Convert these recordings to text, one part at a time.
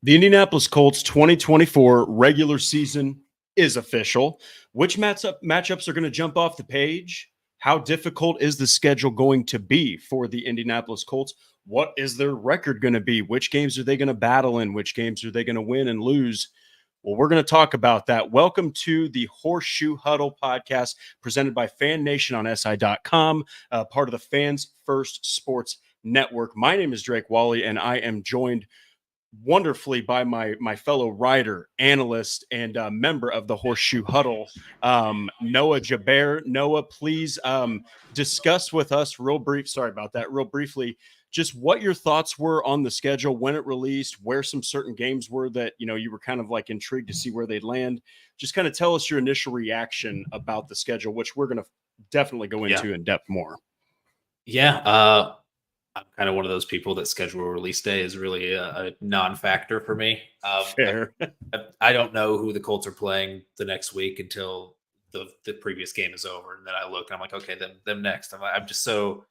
The Indianapolis Colts 2024 regular season is official. Which matchups are going to jump off the page? How difficult is the schedule going to be for the Indianapolis Colts? What is their record going to be? Which games are they going to battle in? Which games are they going to win and lose? Well, we're going to talk about that. Welcome to the Horseshoe Huddle Podcast presented by Fan Nation on SI.com, part of the Fans First Sports Network. My name is Drake Wally, and I am joined wonderfully by my fellow writer, analyst, and member of the Horseshoe Huddle, Noah Gebert. Noah, please discuss with us real briefly, just what your thoughts were on the schedule, when it released, where some certain games were that, you were kind of like intrigued to see where they'd land. Just kind of tell us your initial reaction about the schedule, which we're going to definitely go into in depth more. Yeah. I'm kind of one of those people that schedule release day is really a non-factor for me. Fair. I don't know who the Colts are playing the next week until the previous game is over. And then I look and I'm like, okay, them next. I'm just so,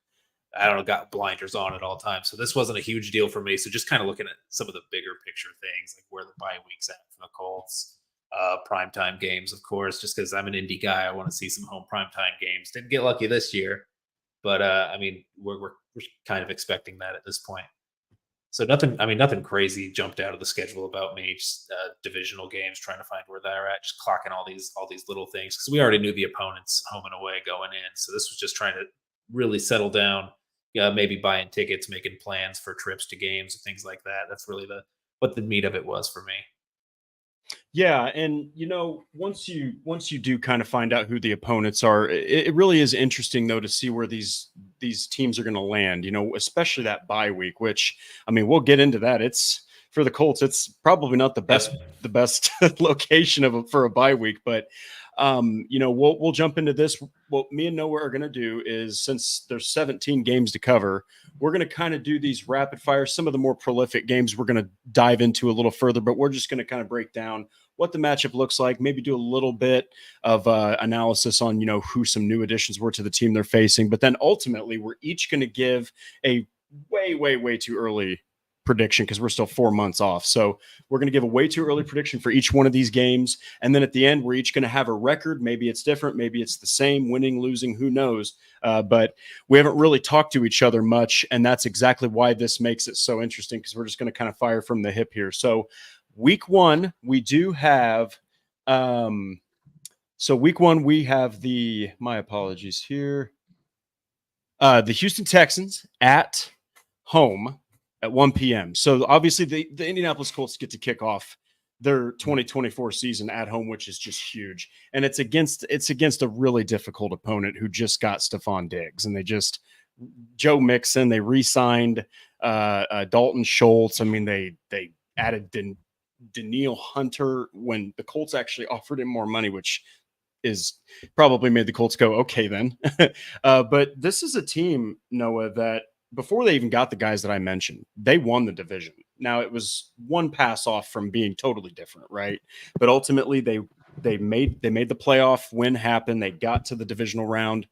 I don't know, got blinders on at all times. So this wasn't a huge deal for me. So just kind of looking at some of the bigger picture things, like where the bye week's at for the Colts, primetime games, of course, just because I'm an Indy guy. I want to see some home primetime games. Didn't get lucky this year. But I mean, we're kind of expecting that at this point. So nothing crazy jumped out of the schedule about me. Just divisional games, trying to find where they're at, just clocking all these little things because we already knew the opponents home and away going in. So this was just trying to really settle down. Maybe buying tickets, making plans for trips to games and things like that. That's really what the meat of it was for me. Yeah, and once you do kind of find out who the opponents are, it really is interesting though to see where these teams are going to land. Especially that bye week, which I mean, we'll get into that. It's for the Colts. It's probably not the best location for a bye week, but we'll jump into this. What me and Noah are going to do is, since there's 17 games to cover, we're going to kind of do these rapid fire. Some of the more prolific games we're going to dive into a little further, but we're just going to kind of break down what the matchup looks like, maybe do a little bit of analysis on, who some new additions were to the team they're facing. But then ultimately, we're each going to give a way too early prediction because we're still 4 months off. So we're going to give a way too early prediction for each one of these games. And then at the end, we're each going to have a record. Maybe it's different. Maybe it's the same, winning, losing, who knows? But we haven't really talked to each other much. And that's exactly why this makes it so interesting, because we're just going to kind of fire from the hip here. So week one, we do have, week one, we have my apologies here. The Houston Texans at home at 1 p.m. So obviously the Indianapolis Colts get to kick off their 2024 season at home, which is just huge. And it's against a really difficult opponent who just got Stephon Diggs, and Joe Mixon, they re-signed Dalton Schultz. I mean, they added Danielle Hunter when the Colts actually offered him more money, which is probably made the Colts go, okay, then. But this is a team, Noah, that before they even got the guys that I mentioned, they won the division. Now, it was one pass off from being totally different, right? But ultimately, they made the playoff win happen. They got to the divisional round.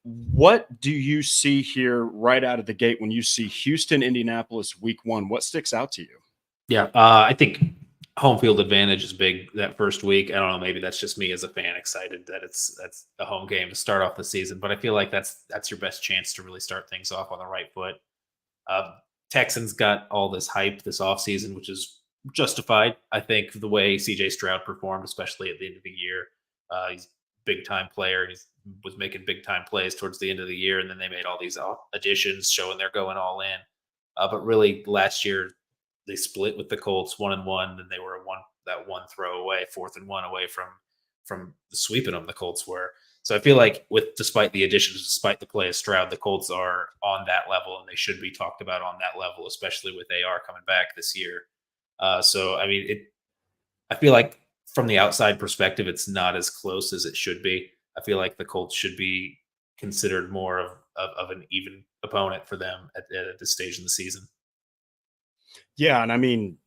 What do you see here right out of the gate when you see Houston, Indianapolis week one? What sticks out to you? Yeah, I think home field advantage is big that first week. I don't know, maybe that's just me as a fan excited that that's a home game to start off the season, but I feel like that's your best chance to really start things off on the right foot. Texans got all this hype this offseason, which is justified. I think the way CJ Stroud performed, especially at the end of the year, he's a big time player. He was making big time plays towards the end of the year, and then they made all these additions showing they're going all in. But really, last year they split with the Colts 1-1, and they were that one throw away, 4th and 1 away from sweeping them. The Colts were. So I feel like despite the additions, despite the play of Stroud, the Colts are on that level, and they should be talked about on that level, especially with AR coming back this year. So I mean, I feel like from the outside perspective, it's not as close as it should be. I feel like the Colts should be considered more of an even opponent for them at this stage in the season. Yeah, and I mean,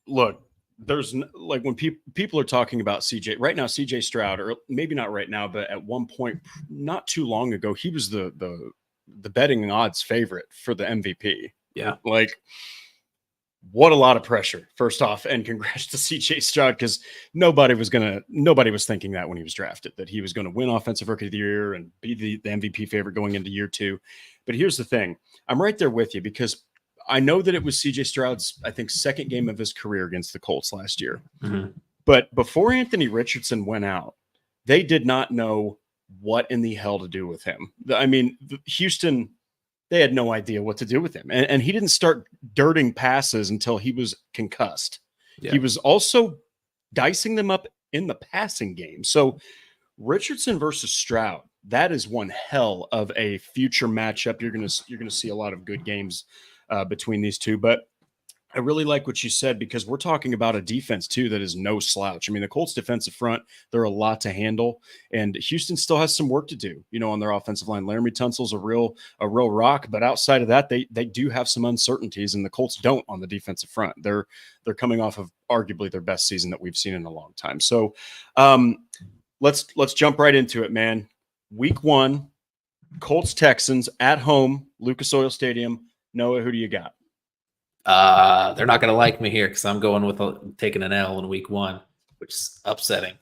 look, there's like when people are talking about CJ right now, CJ Stroud, or maybe not right now, but at one point not too long ago, he was the betting odds favorite for the MVP. Yeah. Like what a lot of pressure, first off, and congrats to CJ Stroud, because nobody was thinking that when he was drafted, that he was going to win Offensive Rookie of the Year and be the MVP favorite going into year 2. But here's the thing. I'm right there with you, because I know that it was CJ Stroud's, I think, second game of his career against the Colts last year. Mm-hmm. But before Anthony Richardson went out, they did not know what in the hell to do with him. I mean, Houston, they had no idea what to do with him. And he didn't start dirting passes until he was concussed. Yeah. He was also dicing them up in the passing game. So Richardson versus Stroud, that is one hell of a future matchup. You're going to see a lot of good games between these two. But I really like what you said, because we're talking about a defense too that is no slouch. I mean, the Colts defensive front, they're a lot to handle, and Houston still has some work to do, on their offensive line. Laramie Tunsil's a real rock, but outside of that, they do have some uncertainties, and the Colts don't on the defensive front. They're coming off of arguably their best season that we've seen in a long time. So let's jump right into it, man. Week 1, Colts Texans at home, Lucas Oil Stadium. Noah, who do you got? They're not going to like me here, because I'm going with taking an L in week 1, which is upsetting.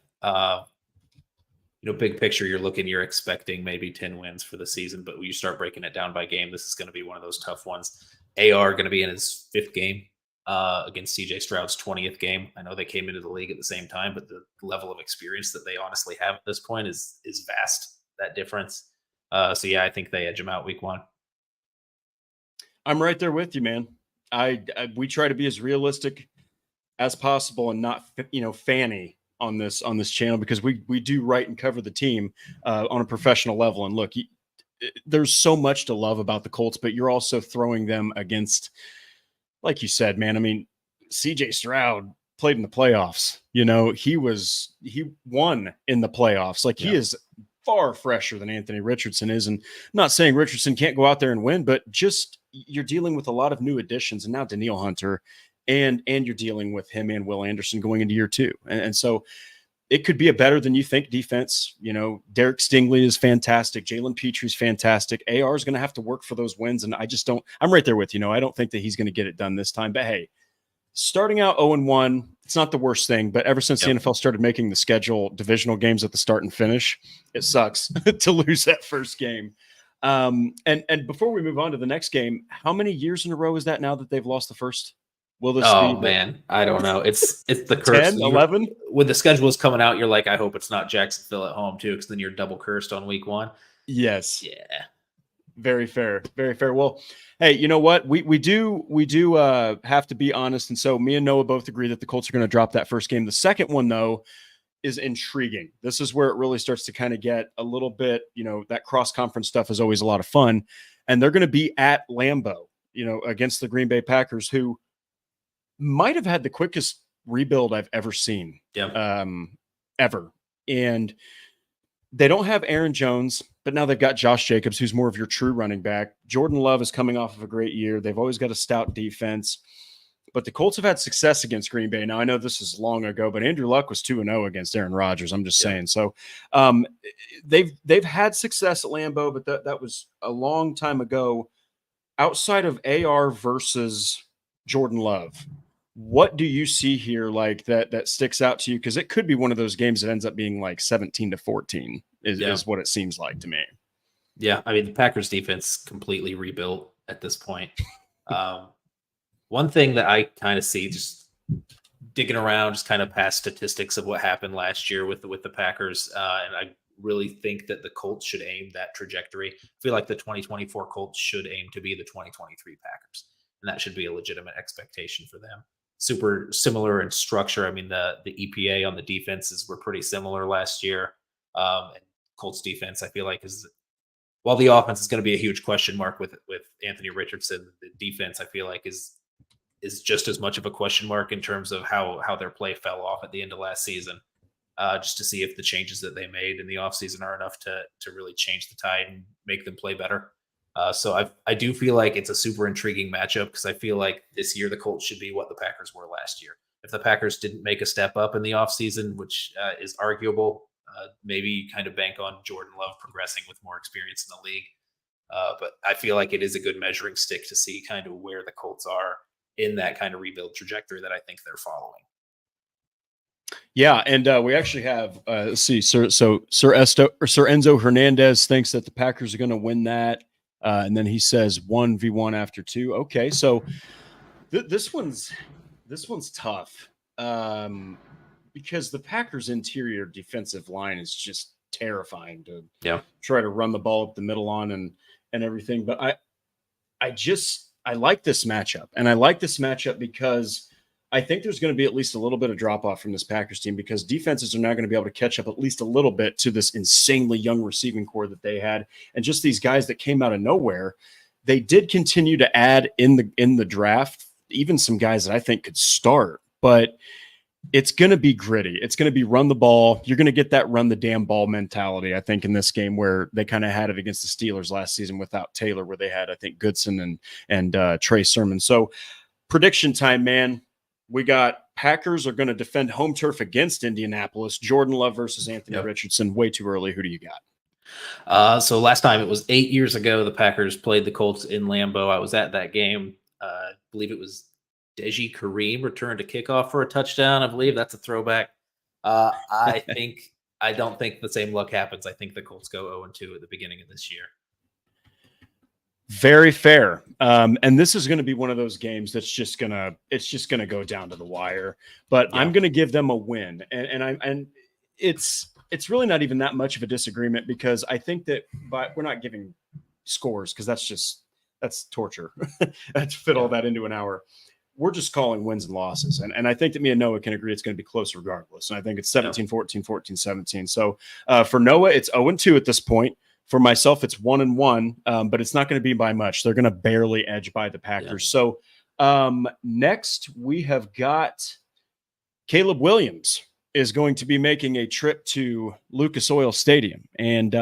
Big picture, you're expecting maybe 10 wins for the season, but when you start breaking it down by game, this is going to be one of those tough ones. AR going to be in his 5th game against CJ Stroud's 20th game. I know they came into the league at the same time, but the level of experience that they honestly have at this point is vast, that difference. So yeah, I think they edge them out week 1. I'm right there with you, man. We try to be as realistic as possible and not, fanny on this channel, because we do write and cover the team on a professional level. And look, there's so much to love about the Colts, but you're also throwing them against, like you said, man. I mean, CJ Stroud played in the playoffs. He won in the playoffs. Like, he is far fresher than Anthony Richardson is. And I'm not saying Richardson can't go out there and win, but just, you're dealing with a lot of new additions, and now Danielle Hunter, and you're dealing with him and Will Anderson going into year 2. And so it could be a better than you think defense. Derek Stingley is fantastic. Jalen Petry's fantastic. AR is going to have to work for those wins. And I'm right there with you. I don't think that he's going to get it done this time, but hey, starting out 0-1, it's not the worst thing, but ever since the NFL started making the schedule divisional games at the start and finish, it sucks to lose that first game. And before we move on to the next game, how many years in a row is that now that they've lost the first? Will this be man, I don't know. It's the curse. 10, 11? When the schedule is coming out, you're like, I hope it's not Jacksonville at home too, because then you're double cursed on week 1. Yes. Yeah. Very fair. Very fair. Well, hey, you know what? We do have to be honest. And so me and Noah both agree that the Colts are going to drop that first game. The second one, though, is intriguing. This is where it really starts to kind of get a little bit, that cross-conference stuff is always a lot of fun. And they're going to be at Lambeau, against the Green Bay Packers, who might have had the quickest rebuild I've ever seen. Ever. And they don't have Aaron Jones, but now they've got Josh Jacobs, who's more of your true running back. Jordan Love is coming off of a great year. They've always got a stout defense. But the Colts have had success against Green Bay. Now, I know this is long ago, but Andrew Luck was 2-0 against Aaron Rodgers. I'm just saying. So they've had success at Lambeau, but that was a long time ago. Outside of AR versus Jordan Love, what do you see here like that sticks out to you? Because it could be one of those games that ends up being like 17-14 is what it seems like to me. Yeah, I mean, the Packers defense completely rebuilt at this point. One thing that I kind of see, just digging around, just kind of past statistics of what happened last year with the Packers, and I really think that the Colts should aim that trajectory. I feel like the 2024 Colts should aim to be the 2023 Packers, and that should be a legitimate expectation for them. Super similar in structure. I mean, the EPA on the defenses were pretty similar last year. And Colts defense, I feel like, while the offense is going to be a huge question mark with Anthony Richardson, the defense, I feel like, is just as much of a question mark in terms of how their play fell off at the end of last season. Just to see if the changes that they made in the offseason are enough to really change the tide and make them play better. So I do feel like it's a super intriguing matchup, because I feel like this year the Colts should be what the Packers were last year. If the Packers didn't make a step up in the offseason, which is arguable, maybe you kind of bank on Jordan Love progressing with more experience in the league. But I feel like it is a good measuring stick to see kind of where the Colts are in that kind of rebuild trajectory that I think they're following. Yeah, and we actually have let's see, Sir Enzo Hernandez thinks that the Packers are going to win that, and then he says 1v1 after 2. Okay, so this one's tough because the Packers' interior defensive line is just terrifying to try to run the ball up the middle on and everything. But I like this matchup, and I like this matchup because I think there's going to be at least a little bit of drop off from this Packers team because defenses are now going to be able to catch up at least a little bit to this insanely young receiving core that they had. And just these guys that came out of nowhere, they did continue to add in the draft, even some guys that I think could start, but it's going to be gritty. It's going to be run the ball. You're going to get that run the damn ball mentality, I think, in this game where they kind of had it against the Steelers last season without Taylor, where they had, I think, Goodson and Trey Sermon. So prediction time, man. We got Packers are going to defend home turf against Indianapolis. Jordan Love versus Anthony Richardson. Way too early. Who do you got? So last time, it was 8 years ago, the Packers played the Colts in Lambeau. I was at that game. I believe it was Deji Kareem returned a kickoff for a touchdown. I believe that's a throwback. I don't think the same luck happens. I think the Colts go 0-2 at the beginning of this year. Very fair. And this is going to be one of those games that's just gonna go down to the wire. But I'm going to give them a win, and it's really not even that much of a disagreement because I think that, but we're not giving scores because that's torture to fit all that into an hour. We're just calling wins and losses. And I think that me and Noah can agree it's going to be close regardless. And I think it's 17-14, 14-17. So for Noah, it's 0-2 at this point. For myself, it's 1-1, but it's not going to be by much. They're going to barely edge by the Packers. Yeah. So next we have got Caleb Williams is going to be making a trip to Lucas Oil Stadium. And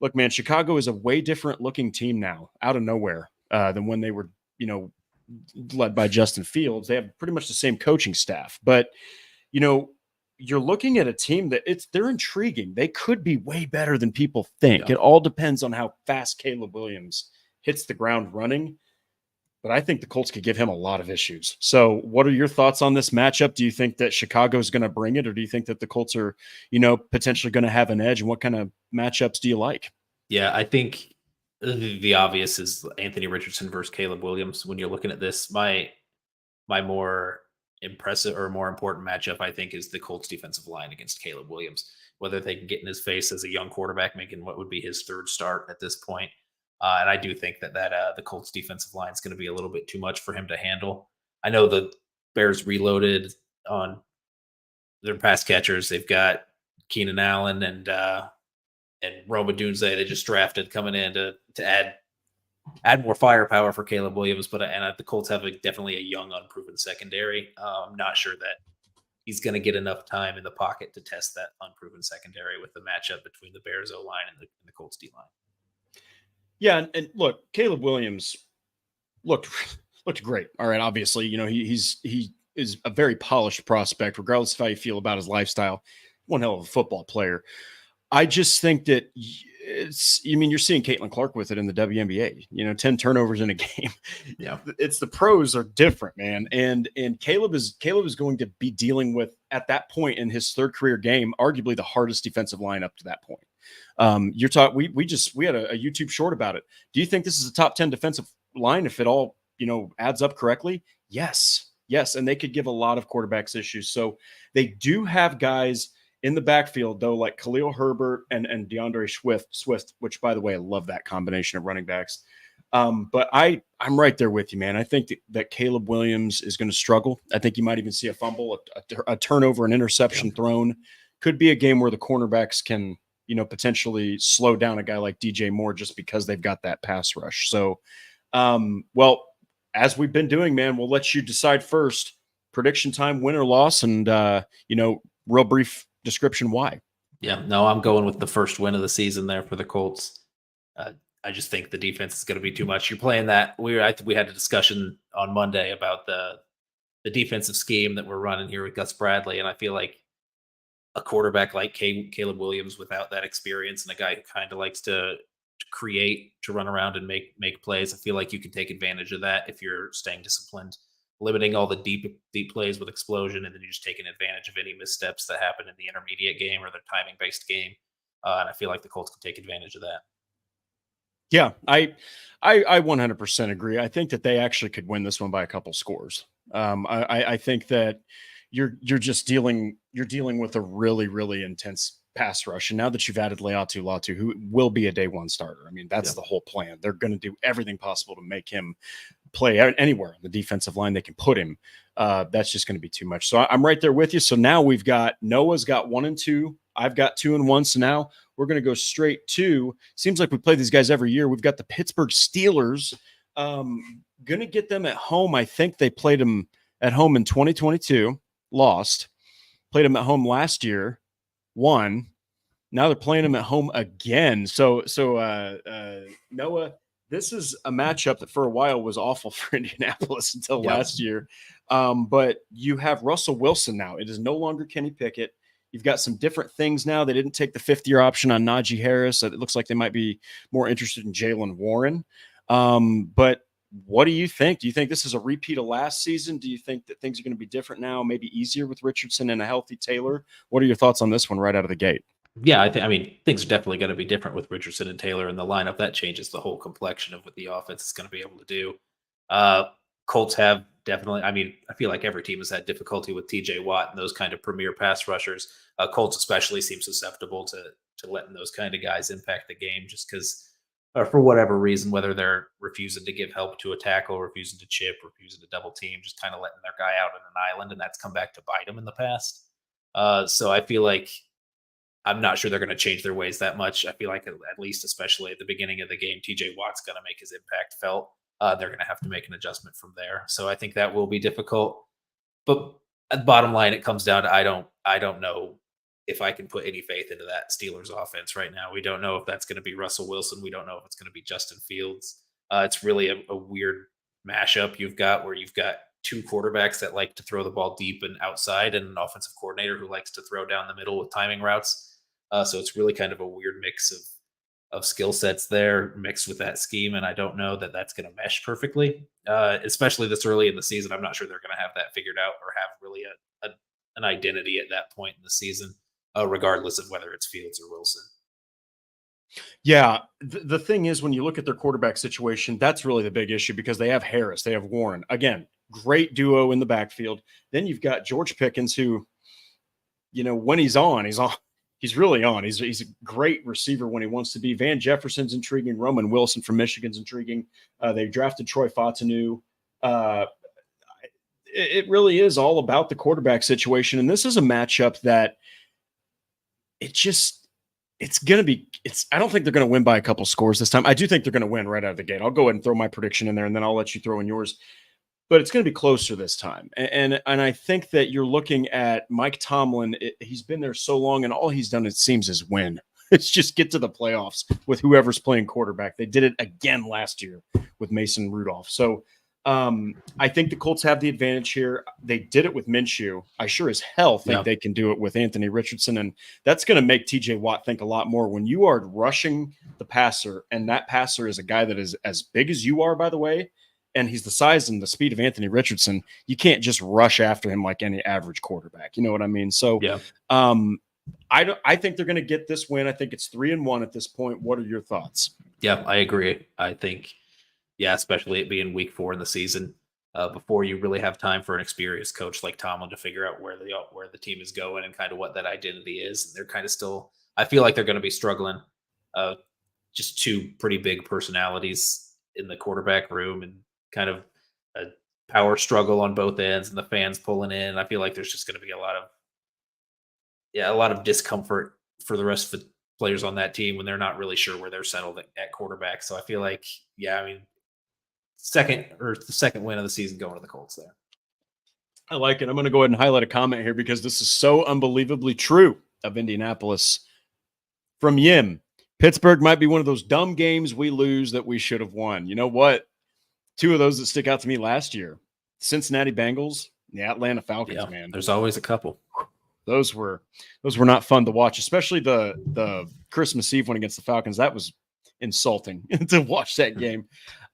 look, man, Chicago is a way different looking team now out of nowhere than when they were, led by Justin Fields. They have pretty much the same coaching staff, but you're looking at a team that they're intriguing. They could be way better than people think. It all depends on how fast Caleb Williams hits the ground running, but I think the Colts could give him a lot of issues. So what are your thoughts on this matchup? Do you think that Chicago is going to bring it, or do you think that the Colts are, potentially going to have an edge? And what kind of matchups do you like? Yeah, I think the obvious is Anthony Richardson versus Caleb Williams. When you're looking at this, my more impressive or more important matchup, I think, is the Colts defensive line against Caleb Williams. Whether they can get in his face as a young quarterback, making what would be his third start at this point. And I do think that the Colts defensive line is going to be a little bit too much for him to handle. I know the Bears reloaded on their pass catchers. They've got Keenan Allen and Roma Dunze they just drafted coming in to add more firepower for Caleb Williams, but the Colts have definitely a young, unproven secondary. I'm not sure that he's going to get enough time in the pocket to test that unproven secondary with the matchup between the Bears O-line and the Colts D-line. Yeah, and look, Caleb Williams looked great. All right, obviously, he is a very polished prospect, regardless of how you feel about his lifestyle. One hell of a football player. I just think that you're seeing Caitlin Clark with it in the WNBA, 10 turnovers in a game. Yeah. It's the pros are different, man. And Caleb is going to be dealing with, at that point in his third career game, arguably the hardest defensive line up to that point. You're talking, we had a YouTube short about it. Do you think this is a top 10 defensive line if it all, adds up correctly? Yes. And they could give a lot of quarterbacks issues. So they do have guys in the backfield, though, like Khalil Herbert and DeAndre Swift, which, by the way, I love that combination of running backs. But I'm right there with you, man. I think that Caleb Williams is going to struggle. I think you might even see a fumble, a turnover, an interception thrown. Could be a game where the cornerbacks can, potentially slow down a guy like DJ Moore just because they've got that pass rush. So, well, as we've been doing, man, we'll let you decide first. Prediction time, win or loss, and, real brief description why. Yeah, no, I'm going with the first win of the season there for the Colts. I just think the defense is going to be too much. You're playing that. We had a discussion on Monday about the defensive scheme that we're running here with Gus Bradley, and I feel like a quarterback like Caleb Williams without that experience and a guy who kind of likes to create, to run around and make plays, I feel like you can take advantage of that if you're staying disciplined limiting all the deep plays with explosion, and then you're just taking advantage of any missteps that happen in the intermediate game or the timing based game. And I feel like the Colts can take advantage of that. Yeah, I 100% agree. I think that they actually could win this one by a couple scores. I think that you're dealing with a really, really intense pass rush. And now that you've added Latu, who will be a day one starter, I mean, that's the whole plan. They're going to do everything possible to make him play anywhere on the defensive line they can put him. That's just going to be too much. So I'm right there with you. So now we've got Noah's got 1 and 2. I've got 2 and 1. So now we're going to go straight to, seems like we play these guys every year. We've got the Pittsburgh Steelers. Going to get them at home. I think they played them at home in 2022, lost. Played them at home last year, won. Now they're playing them at home again. So Noah, this is a matchup that for a while was awful for Indianapolis until last year. But you have Russell Wilson now. It is no longer Kenny Pickett. You've got some different things now. They didn't take the 5th-year option on Najee Harris. It looks like they might be more interested in Jalen Warren. But what do you think? Do you think this is a repeat of last season? Do you think that things are going to be different now, maybe easier with Richardson and a healthy Taylor? What are your thoughts on this one right out of the gate? Yeah, I mean, things are definitely going to be different with Richardson and Taylor in the lineup. That changes the whole complexion of what the offense is going to be able to do. Colts have definitely, I mean, I feel like every team has had difficulty with TJ Watt and those kind of premier pass rushers. Colts especially seem susceptible to letting those kind of guys impact the game just because, for whatever reason, whether they're refusing to give help to a tackle, refusing to chip, refusing to double team, just kind of letting their guy out on an island, and that's come back to bite them in the past. So I feel like I'm not sure they're going to change their ways that much. I feel like at least, especially at the beginning of the game, TJ Watt's going to make his impact felt. They're going to have to make an adjustment from there. So I think that will be difficult. But at the bottom line, it comes down to I don't know if I can put any faith into that Steelers offense right now. We don't know if that's going to be Russell Wilson. We don't know if it's going to be Justin Fields. It's really a weird mashup you've got 2 quarterbacks that like to throw the ball deep and outside and an offensive coordinator who likes to throw down the middle with timing routes. So it's really kind of a weird mix of skill sets there mixed with that scheme. And I don't know that that's going to mesh perfectly, especially this early in the season. I'm not sure they're going to have that figured out or have really an identity at that point in the season, regardless of whether it's Fields or Wilson. Yeah, the thing is, when you look at their quarterback situation, that's really the big issue because they have Harris, they have Warren. Again, great duo in the backfield. Then you've got George Pickens, who, when he's on, he's really on. He's a great receiver when he wants to be. Van Jefferson's intriguing. Roman Wilson from Michigan's intriguing. They drafted Troy Fautanu. It really is all about the quarterback situation. And this is a matchup that I don't think they're going to win by a couple scores this time. I do think they're going to win right out of the gate. I'll go ahead and throw my prediction in there, and then I'll let you throw in yours. But it's going to be closer this time. And I think that you're looking at Mike Tomlin. He's been there so long, and all he's done, it seems, is win. It's just get to the playoffs with whoever's playing quarterback. They did it again last year with Mason Rudolph. So I think the Colts have the advantage here. They did it with Minshew. I sure as hell think they can do it with Anthony Richardson. And that's going to make TJ Watt think a lot more. When you are rushing the passer, and that passer is a guy that is as big as you are, by the way, and he's the size and the speed of Anthony Richardson, you can't just rush after him like any average quarterback. You know what I mean? So I think they're going to get this win. I think it's 3-1 at this point. What are your thoughts? Yeah, I agree. I think, especially it being week 4 in the season, before you really have time for an experienced coach like Tomlin to figure out where the team is going and kind of what that identity is. And they're kind of still, I feel like they're going to be struggling. Just 2 pretty big personalities in the quarterback room and kind of a power struggle on both ends and the fans pulling in. I feel like there's just going to be a lot of discomfort for the rest of the players on that team when they're not really sure where they're settled at quarterback. So I feel like, the second win of the season going to the Colts there. I like it. I'm going to go ahead and highlight a comment here because this is so unbelievably true of Indianapolis. From Yim, Pittsburgh might be one of those dumb games we lose that we should have won. You know what? 2 of those that stick out to me last year, Cincinnati Bengals, the Atlanta Falcons, man. There's always a couple. Those were not fun to watch, especially the Christmas Eve one against the Falcons. That was insulting to watch that game.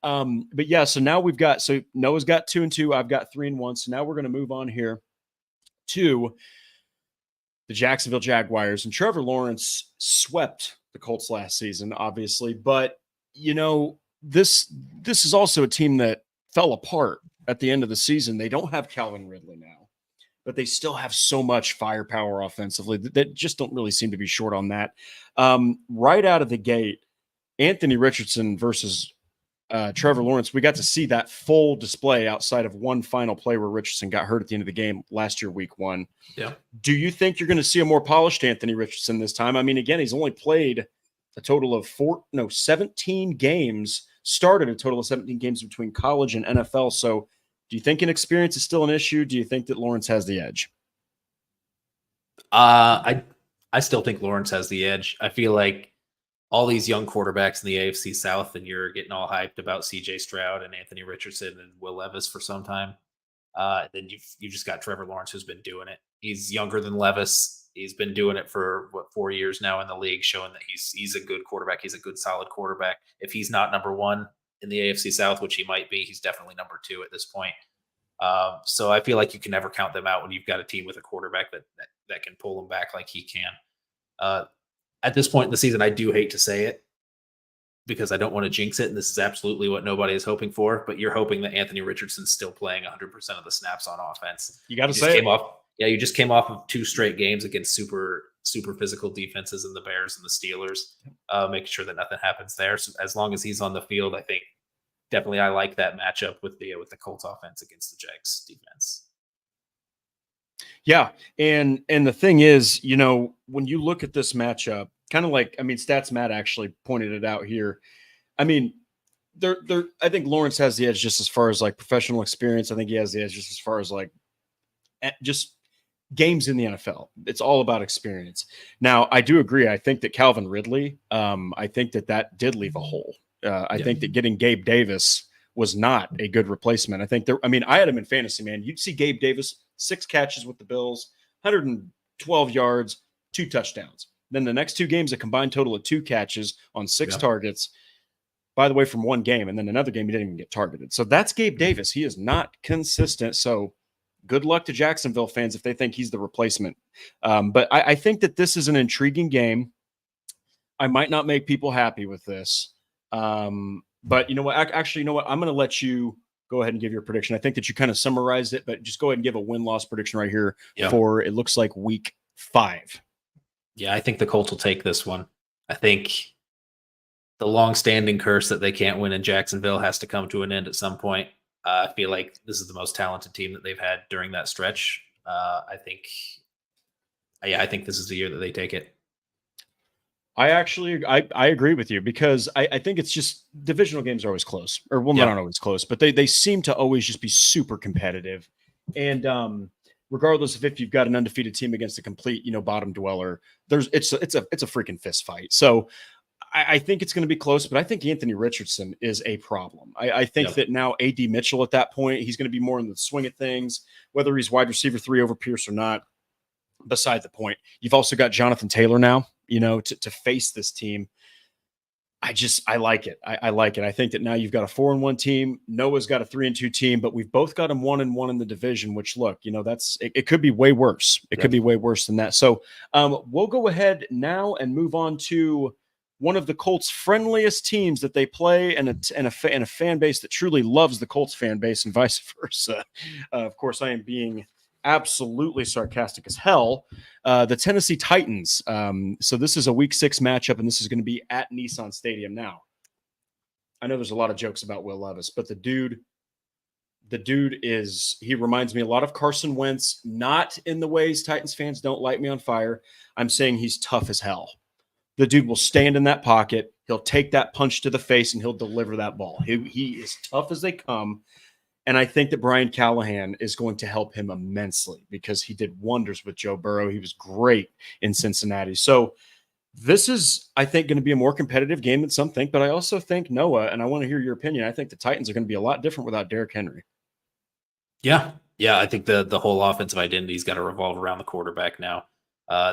But yeah, so now so Noah's got 2-2. I've got 3-1. So now we're going to move on here to the Jacksonville Jaguars. And Trevor Lawrence swept the Colts last season, obviously. But, this is also a team that fell apart at the end of the season. They don't have Calvin Ridley now, but they still have so much firepower offensively that just don't really seem to be short on that. Right out of the gate, Anthony Richardson versus Trevor Lawrence, we got to see that full display outside of one final play where Richardson got hurt at the end of the game last year, week 1. Yeah. Do you think you're going to see a more polished Anthony Richardson this time? I mean, again, he's only played a total of 17 games, started a total of 17 games between college and NFL. So do you think inexperience is still an issue? Do you think that Lawrence has the edge? I still think Lawrence has the edge. I feel like all these young quarterbacks in the AFC South, and you're getting all hyped about CJ Stroud and Anthony Richardson and Will Levis for some time. Then you've just got Trevor Lawrence, who's been doing it. He's younger than Levis. He's been doing it for 4 years now in the league, showing that he's a good quarterback. He's a good, solid quarterback. If he's not number one in the AFC South, which he might be, he's definitely number 2 at this point. So I feel like you can never count them out when you've got a team with a quarterback that can pull them back like he can. At this point in the season, I do hate to say it because I don't want to jinx it, and this is absolutely what nobody is hoping for, but you're hoping that Anthony Richardson's still playing 100% of the snaps on offense. You got to say you just came off of 2 straight games against super physical defenses in the Bears and the Steelers, making sure that nothing happens there. So as long as he's on the field, I think definitely I like that matchup with the Colts offense against the Jags defense. Yeah. And the thing is, when you look at this matchup, kind of like, Stats Matt actually pointed it out here. I think Lawrence has the edge just as far as like professional experience. I think he has the edge just as far as like just games in the NFL. It's all about experience. Now, I do agree. I think that Calvin Ridley, I think that did leave a hole. I think that getting Gabe Davis was not a good replacement. I think I had him in fantasy, man. You'd see Gabe Davis, 6 catches with the Bills, 112 yards, 2 touchdowns. Then the next 2 games, a combined total of 2 catches on 6 targets, by the way, from one game. And then another game, he didn't even get targeted. So that's Gabe Davis. He is not consistent. So good luck to Jacksonville fans if they think he's the replacement. But I think that this is an intriguing game. I might not make people happy with this. But you know what? Actually, you know what? I'm going to let you go ahead and give your prediction. I think that you kind of summarized it, but just go ahead and give a win-loss prediction right here for, it looks like, week 5. Yeah, I think the Colts will take this one. I think the long-standing curse that they can't win in Jacksonville has to come to an end at some point. I feel like this is the most talented team that they've had during that stretch. I think this is the year that they take it. I agree with you because I think it's just divisional games are always close, or not always close, but they seem to always just be super competitive. And regardless of if you've got an undefeated team against a complete, bottom dweller, it's a freaking fist fight. So I think it's going to be close, but I think Anthony Richardson is a problem. I think that now AD Mitchell at that point, he's going to be more in the swing of things, whether he's wide receiver 3 over Pierce or not, beside the point. You've also got Jonathan Taylor now, to face this team. I like it. I like it. I think that now you've got a 4-1 team. Noah's got a 3-2 team, but we've both got them 1-1 in the division, which look, it could be way worse. It could be way worse than that. So we'll go ahead now and move on to one of the Colts' friendliest teams that they play and a fan base that truly loves the Colts fan base and vice versa. Of course, I am being absolutely sarcastic as hell. The Tennessee Titans. So this is a week 6 matchup, and this is going to be at Nissan Stadium. Now, I know there's a lot of jokes about Will Levis, but the dude he reminds me a lot of Carson Wentz, not in the ways Titans fans don't light me on fire. I'm saying he's tough as hell. The dude will stand in that pocket. He'll take that punch to the face and he'll deliver that ball. He is tough as they come. And I think that Brian Callahan is going to help him immensely because he did wonders with Joe Burrow. He was great in Cincinnati. So this is, I think, going to be a more competitive game than some think. But I also think, Noah, and I want to hear your opinion, I think the Titans are going to be a lot different without Derrick Henry. Yeah. I think the whole offensive identity's got to revolve around the quarterback now.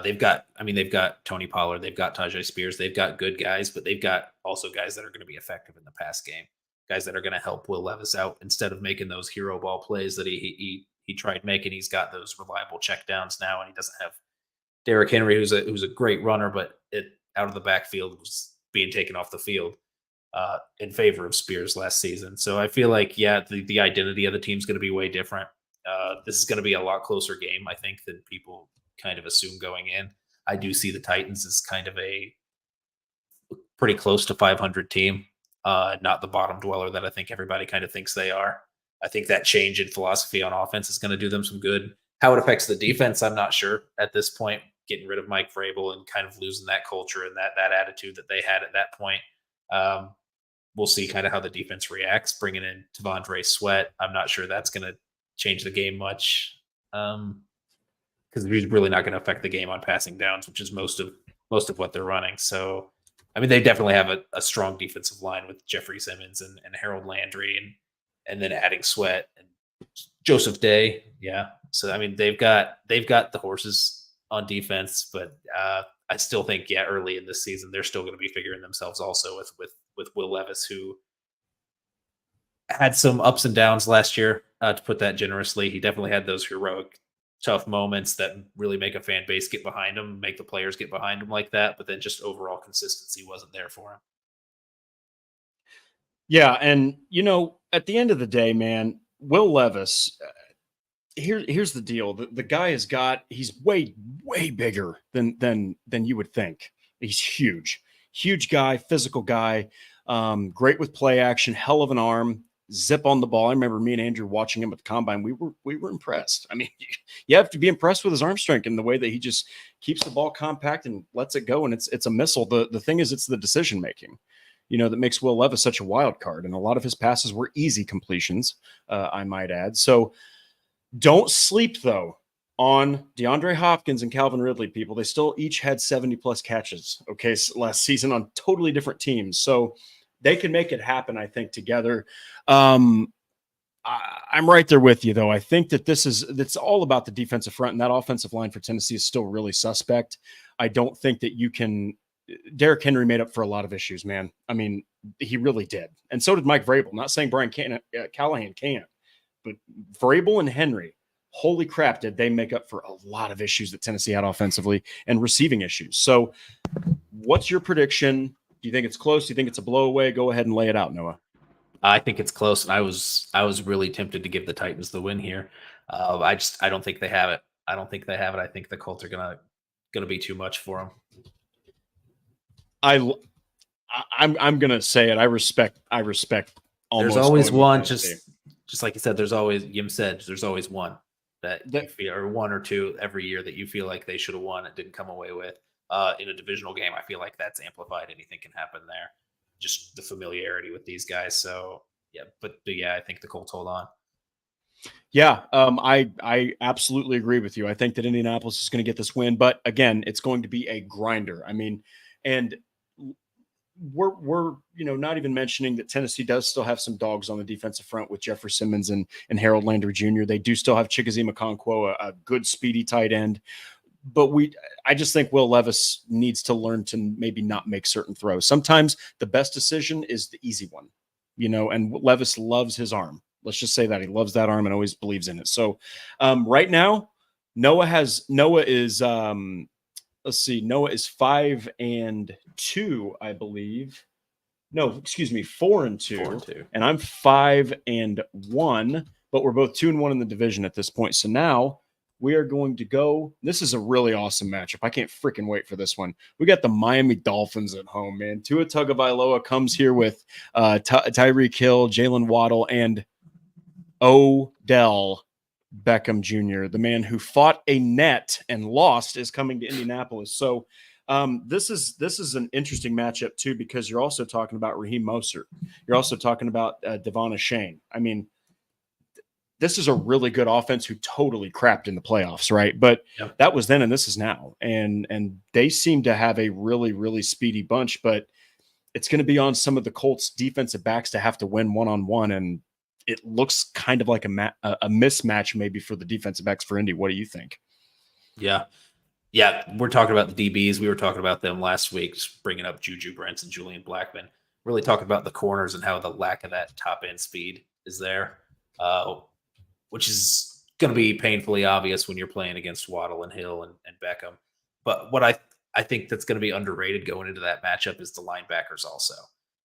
They've got Tony Pollard, they've got Tajay Spears, they've got good guys, but they've got also guys that are going to be effective in the pass game. guys that are going to help Will Levis out instead of making those hero ball plays that he tried making. He's got those reliable checkdowns now, and he doesn't have Derrick Henry, who's a great runner, but it out of the backfield was being taken off the field in favor of Spears last season. So I feel like, the identity of the team's going to be way different. This is going to be a lot closer game, I think, than people kind of assume going in. I do see the Titans as kind of a pretty close to 500 team, not the bottom dweller that I think everybody kind of thinks they are. I think that change in philosophy on offense is going to do them some good. How it affects the defense, I'm not sure at this point. Getting rid of Mike Vrabel and kind of losing that culture and that attitude that they had at that point. We'll see kind of how the defense reacts. Bringing in Tavondre Sweat, I'm not sure that's going to change the game much, because he's really not going to affect the game on passing downs, which is most of what they're running. So, I mean, they definitely have a strong defensive line with Jeffrey Simmons and Harold Landry, and then adding Sweat and Joseph Day. Yeah. So, I mean, they've got the horses on defense, but I still think, early in this season, they're still going to be figuring themselves also with Will Levis, who had some ups and downs last year, to put that generously. He definitely had those heroic, tough moments that really make a fan base get behind him, make the players get behind him like that. But then just overall consistency wasn't there for him. Yeah. And, at the end of the day, man, Will Levis, here's the deal. The guy he's way bigger than you would think. He's huge guy, physical guy, great with play action, hell of an arm, zip on the ball. I remember me and Andrew watching him at the combine. We were impressed. I mean, you have to be impressed with his arm strength and the way that he just keeps the ball compact and lets it go. And it's a missile. The thing is, it's the decision making, that makes Will Levis such a wild card. And a lot of his passes were easy completions, I might add. So, don't sleep, though, on DeAndre Hopkins and Calvin Ridley, people. They still each had 70-plus catches, last season on totally different teams. So they can make it happen, I think, together. I'm right there with you, though. I think that it's all about the defensive front, and that offensive line for Tennessee is still really suspect. I don't think that you can – Derrick Henry made up for a lot of issues, man. I mean, he really did. And so did Mike Vrabel. Not saying Callahan can't. But Vrabel and Henry, holy crap, did they make up for a lot of issues that Tennessee had offensively and receiving issues. So what's your prediction? Do you think it's close? Do you think it's a blowaway? Go ahead and lay it out, Noah. I think it's close. And I was really tempted to give the Titans the win here. I don't think they have it. I think the Colts are gonna be too much for them. I'm gonna say it. I respect almost. There's always one, just like you said, Yim said, there's always one that you feel, or one or two every year that you feel like they should have won and didn't come away with. In a divisional game, I feel like that's amplified. Anything can happen there. Just the familiarity with these guys. So, I think the Colts hold on. Yeah, I absolutely agree with you. I think that Indianapolis is going to get this win, but again, it's going to be a grinder. I mean, and we're not even mentioning that Tennessee does still have some dogs on the defensive front with Jeffrey Simmons and Harold Landry Jr. They do still have Chickasee Okonkwo, a good speedy tight end. But I just think Will Levis needs to learn to maybe not make certain throws. Sometimes the best decision is the easy one, and Levis loves his arm. Let's just say that he loves that arm and always believes in it. So right now, Noah is let's see. Noah is 5-2, I believe. No, excuse me, 4-2. 4-2. And I'm 5-1, but we're both 2-1 in the division at this point. So now we are going to go. This is a really awesome matchup. I can't freaking wait for this one. We got the Miami Dolphins at home, man. Tua Tagovailoa comes here with Tyreek Hill, Jalen Waddle, and Odell Beckham Jr., the man who fought a net and lost, is coming to Indianapolis. So this is an interesting matchup too, because you're also talking about Raheem Mostert. You're also talking about Devon Achane. I mean, this is a really good offense who totally crapped in the playoffs, right? But that was then and this is now. And they seem to have a really, really speedy bunch, but it's going to be on some of the Colts defensive backs to have to win one-on-one. And it looks kind of like a mismatch maybe for the defensive backs for Indy. What do you think? Yeah. We're talking about the DBs. We were talking about them last week, just bringing up Juju Brents and Julian Blackmon. really talking about the corners and how the lack of that top end speed is there, which is going to be painfully obvious when you're playing against Waddle and Hill and Beckham. But what I think that's going to be underrated going into that matchup is the linebackers also.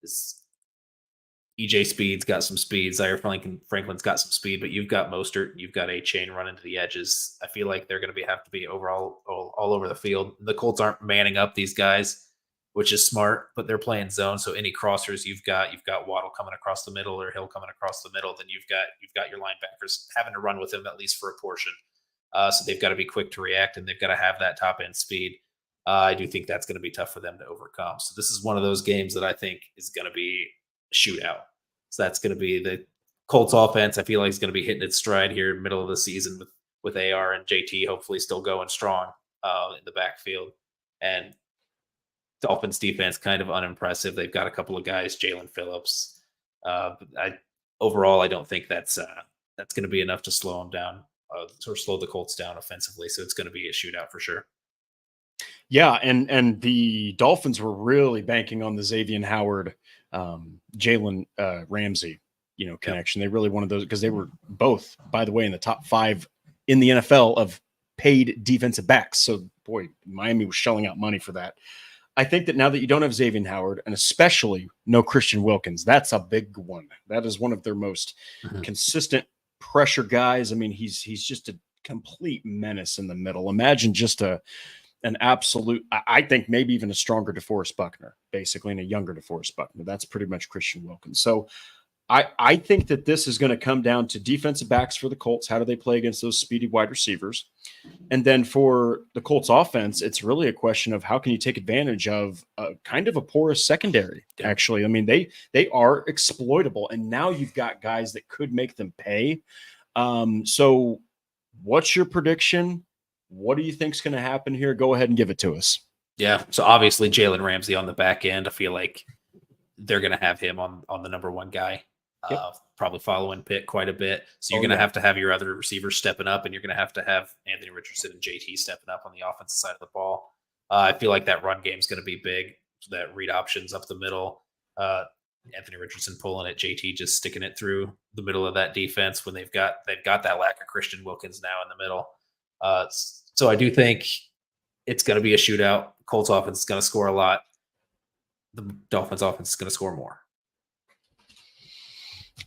Is EJ Speed's got some speed. Zaire Franklin's got some speed, but you've got Mostert, you've got A-Chain running to the edges. I feel like they're going to have to be overall all over the field. The Colts aren't manning up these guys, which is smart, but they're playing zone. So any crossers you've got Waddle coming across the middle or Hill coming across the middle, then you've got your linebackers having to run with him at least for a portion. So they've got to be quick to react, and they've got to have that top end speed. I do think that's going to be tough for them to overcome. So this is one of those games that I think is going to be a shootout. So that's going to be the Colts offense. I feel like it's going to be hitting its stride here middle of the season with AR and JT hopefully still going strong in the backfield. And Dolphins defense kind of unimpressive. They've got a couple of guys, Jalen Phillips. Overall, I don't think that's going to be enough to slow them down or slow the Colts down offensively. So it's going to be a shootout for sure. Yeah, and the Dolphins were really banking on the Xavier Howard, Jalen Ramsey, connection. They really wanted those because they were both, by the way, in the top 5 in the NFL of paid defensive backs. So, boy, Miami was shelling out money for that. I think that now that you don't have Xavier Howard, and especially no Christian Wilkins, that's a big one. That is one of their most consistent pressure guys. I mean, he's just a complete menace in the middle. Imagine just an absolute, I think maybe even a stronger DeForest Buckner, basically, and a younger DeForest Buckner. That's pretty much Christian Wilkins. So I think that this is going to come down to defensive backs for the Colts. How do they play against those speedy wide receivers? And then for the Colts offense, it's really a question of how can you take advantage of kind of a porous secondary, actually. I mean, they are exploitable, and now you've got guys that could make them pay. So what's your prediction? What do you think is going to happen here? Go ahead and give it to us. Yeah. So obviously Jalen Ramsey on the back end, I feel like they're going to have him on the number one guy, probably following Pitt quite a bit. So you're going to have your other receivers stepping up, and you're going to have Anthony Richardson and JT stepping up on the offensive side of the ball. I feel like that run game is going to be big. So that read options up the middle, Anthony Richardson pulling it, JT just sticking it through the middle of that defense when they've got that lack of Christian Wilkins now in the middle. So I do think it's going to be a shootout. Colts offense is going to score a lot. The Dolphins offense is going to score more.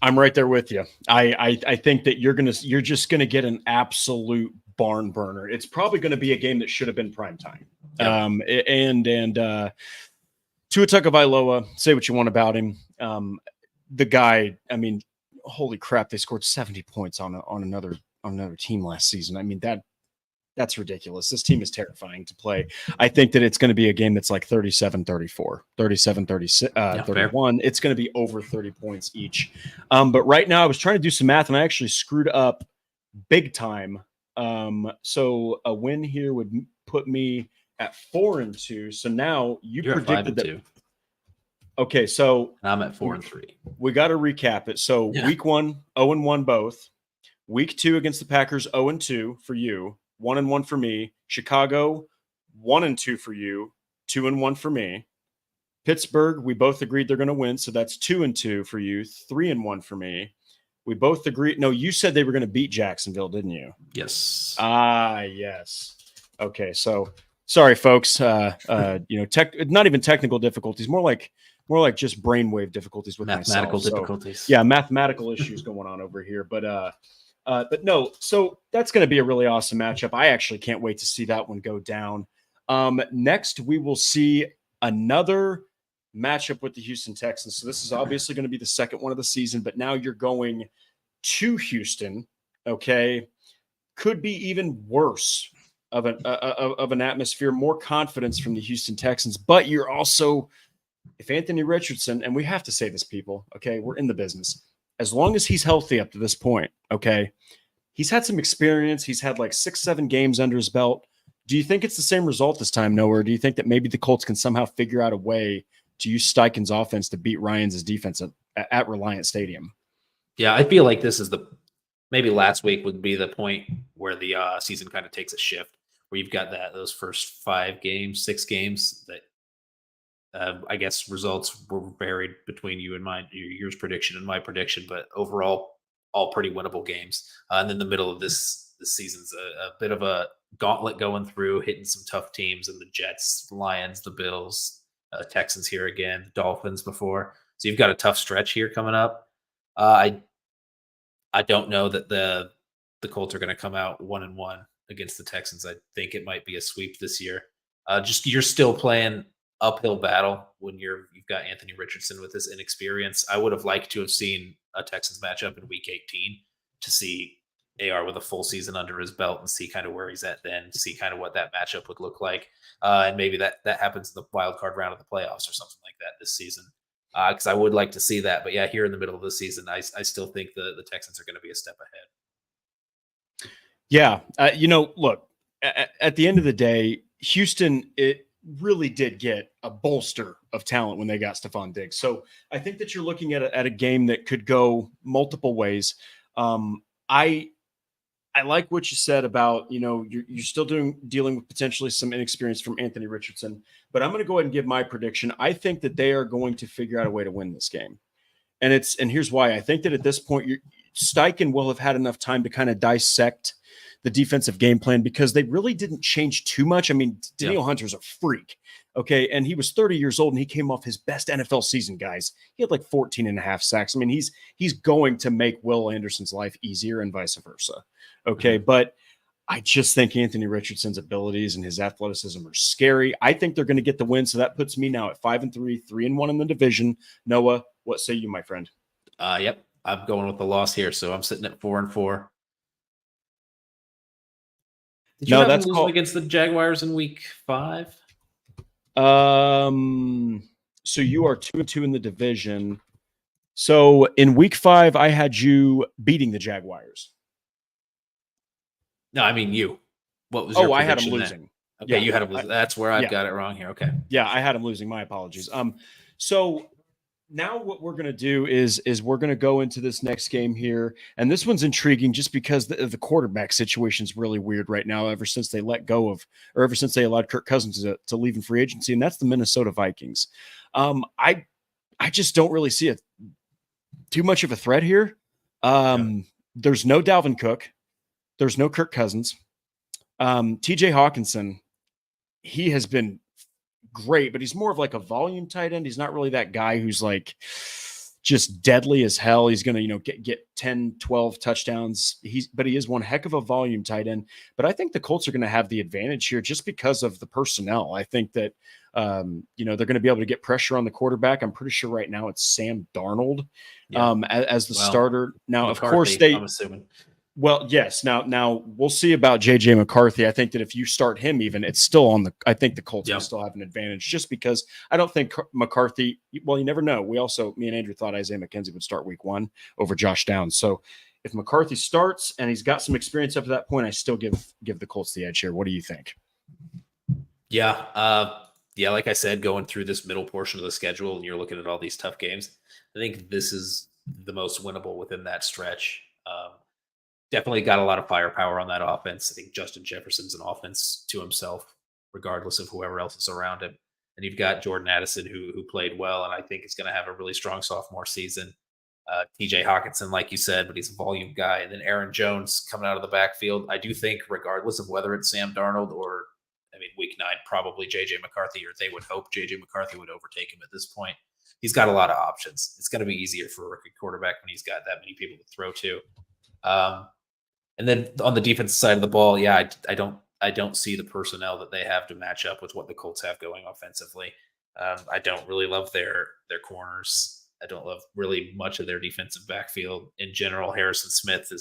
I'm right there with you. I think that you're just going to get an absolute barn burner. It's probably going to be a game that should have been prime time. Yep. And Tua Tagovailoa, say what you want about him. The guy, I mean, holy crap, they scored 70 points on another team last season. I mean, that's ridiculous. This team is terrifying to play. I think that it's going to be a game that's like 37-34, 37-36, 31. It's going to be over 30 points each. But right now I was trying to do some math, and I actually screwed up big time. So a win here would put me at 4-2. So now you're predicted that. 5-2. Okay, so I'm at 4-3. We got to recap it. So week 1, 0-1 both. Week 2 against the Packers, 0-2 for you. 1-1 for me. Chicago, 1-2 for you. 2-1 for me. Pittsburgh, we both agreed they're going to win, so that's 2-2 for you. 3-1 for me. We both agreed. No, you said they were going to beat Jacksonville, didn't you? Yes. Yes. Okay, so sorry, folks. Not even technical difficulties, more like just brainwave difficulties with mathematical myself. difficulties. So, mathematical issues going on over here, but no, so that's going to be a really awesome matchup. I actually can't wait to see that one go down. Next, we will see another matchup with the Houston Texans. So this is obviously going to be the second one of the season, but now you're going to Houston. Okay, could be even worse of an atmosphere, more confidence from the Houston Texans, but you're also, if Anthony Richardson, and we have to say this, people, okay, we're in the business. As long as he's healthy up to this point, okay, he's had some experience. He's had like 6-7 games under his belt. Do you think it's the same result this time, Noah, or do you think that maybe the Colts can somehow figure out a way to use Steichen's offense to beat Ryans' defense at Reliant Stadium? Yeah, I feel like this is maybe last week would be the point where the season kind of takes a shift, where you've got those first 6 games that I guess results were varied between yours prediction and my prediction, but overall, all pretty winnable games. And then the middle of this season's a bit of a gauntlet going through, hitting some tough teams, and the Jets, Lions, the Bills, Texans here again, Dolphins before. So you've got a tough stretch here coming up. I don't know that the Colts are going to come out 1-1 against the Texans. I think it might be a sweep this year. Just you're still playing uphill battle when you've got Anthony Richardson with his inexperience. I would have liked to have seen a Texans matchup in Week 18 to see AR with a full season under his belt and see kind of where he's at then, see kind of what that matchup would look like, and maybe that happens in the wild card round of the playoffs or something like that this season. Because I would like to see that, but yeah, here in the middle of the season, I still think the Texans are going to be a step ahead. Yeah, look, at the end of the day, Houston, it really did get a bolster of talent when they got Stephon Diggs. So I think that you're looking at a game that could go multiple ways. I like what you said about, you're still dealing with potentially some inexperience from Anthony Richardson, but I'm going to go ahead and give my prediction. I think that they are going to figure out a way to win this game. And here's why. I think that at this point, Steichen will have had enough time to kind of dissect the defensive game plan because they really didn't change too much. I mean, Daniel Hunter's a freak. Okay. And he was 30 years old and he came off his best NFL season, guys. He had like 14 and a half sacks. I mean, he's going to make Will Anderson's life easier and vice versa. Okay. Mm-hmm. But I just think Anthony Richardson's abilities and his athleticism are scary. I think they're going to get the win. So that puts me now at 5-3, 3-1 in the division. Noah, what say you, my friend? Yep. I'm going with the loss here. So I'm sitting at 4-4. Did you have them losing against the Jaguars in Week 5? So you are 2-2 in the division. So in Week 5, I had you beating the Jaguars. No, I mean you. What was your prediction? I had them losing. Okay, you had them losing. That's where I've got it wrong here. Okay. Yeah, I had them losing. My apologies. So now what we're going to do is we're going to go into this next game here. And this one's intriguing just because the quarterback situation is really weird right now ever since they ever since they allowed Kirk Cousins to leave in free agency. And that's the Minnesota Vikings. I just don't really see too much of a threat here. There's no Dalvin Cook. There's no Kirk Cousins. TJ Hawkinson, he has been great, but he's more of like a volume tight end. He's not really that guy who's like just deadly as hell. He's going to, get 10, 12 touchdowns. But he is one heck of a volume tight end. But I think the Colts are going to have the advantage here just because of the personnel. I think that, they're going to be able to get pressure on the quarterback. I'm pretty sure right now it's Sam Darnold as the starter. Now, McCarthy, of course, I'm assuming. Well, yes. Now we'll see about JJ McCarthy. I think that if you start him, even it's still I think the Colts will still have an advantage just because I don't think McCarthy. Well, you never know. Me and Andrew thought Isaiah McKenzie would start Week 1 over Josh Downs. So if McCarthy starts and he's got some experience up to that point, I still give the Colts the edge here. What do you think? Yeah. Like I said, going through this middle portion of the schedule and you're looking at all these tough games, I think this is the most winnable within that stretch. Definitely got a lot of firepower on that offense. I think Justin Jefferson's an offense to himself, regardless of whoever else is around him. And you've got Jordan Addison, who played well, and I think is going to have a really strong sophomore season. TJ Hawkinson, like you said, but he's a volume guy. And then Aaron Jones coming out of the backfield. I do think, regardless of whether it's Sam Darnold or, Week 9, probably JJ McCarthy, or they would hope JJ McCarthy would overtake him at this point. He's got a lot of options. It's going to be easier for a rookie quarterback when he's got that many people to throw to. And then on the defensive side of the ball, I don't see the personnel that they have to match up with what the Colts have going offensively. I don't really love their corners. I don't love really much of their defensive backfield in general. Harrison Smith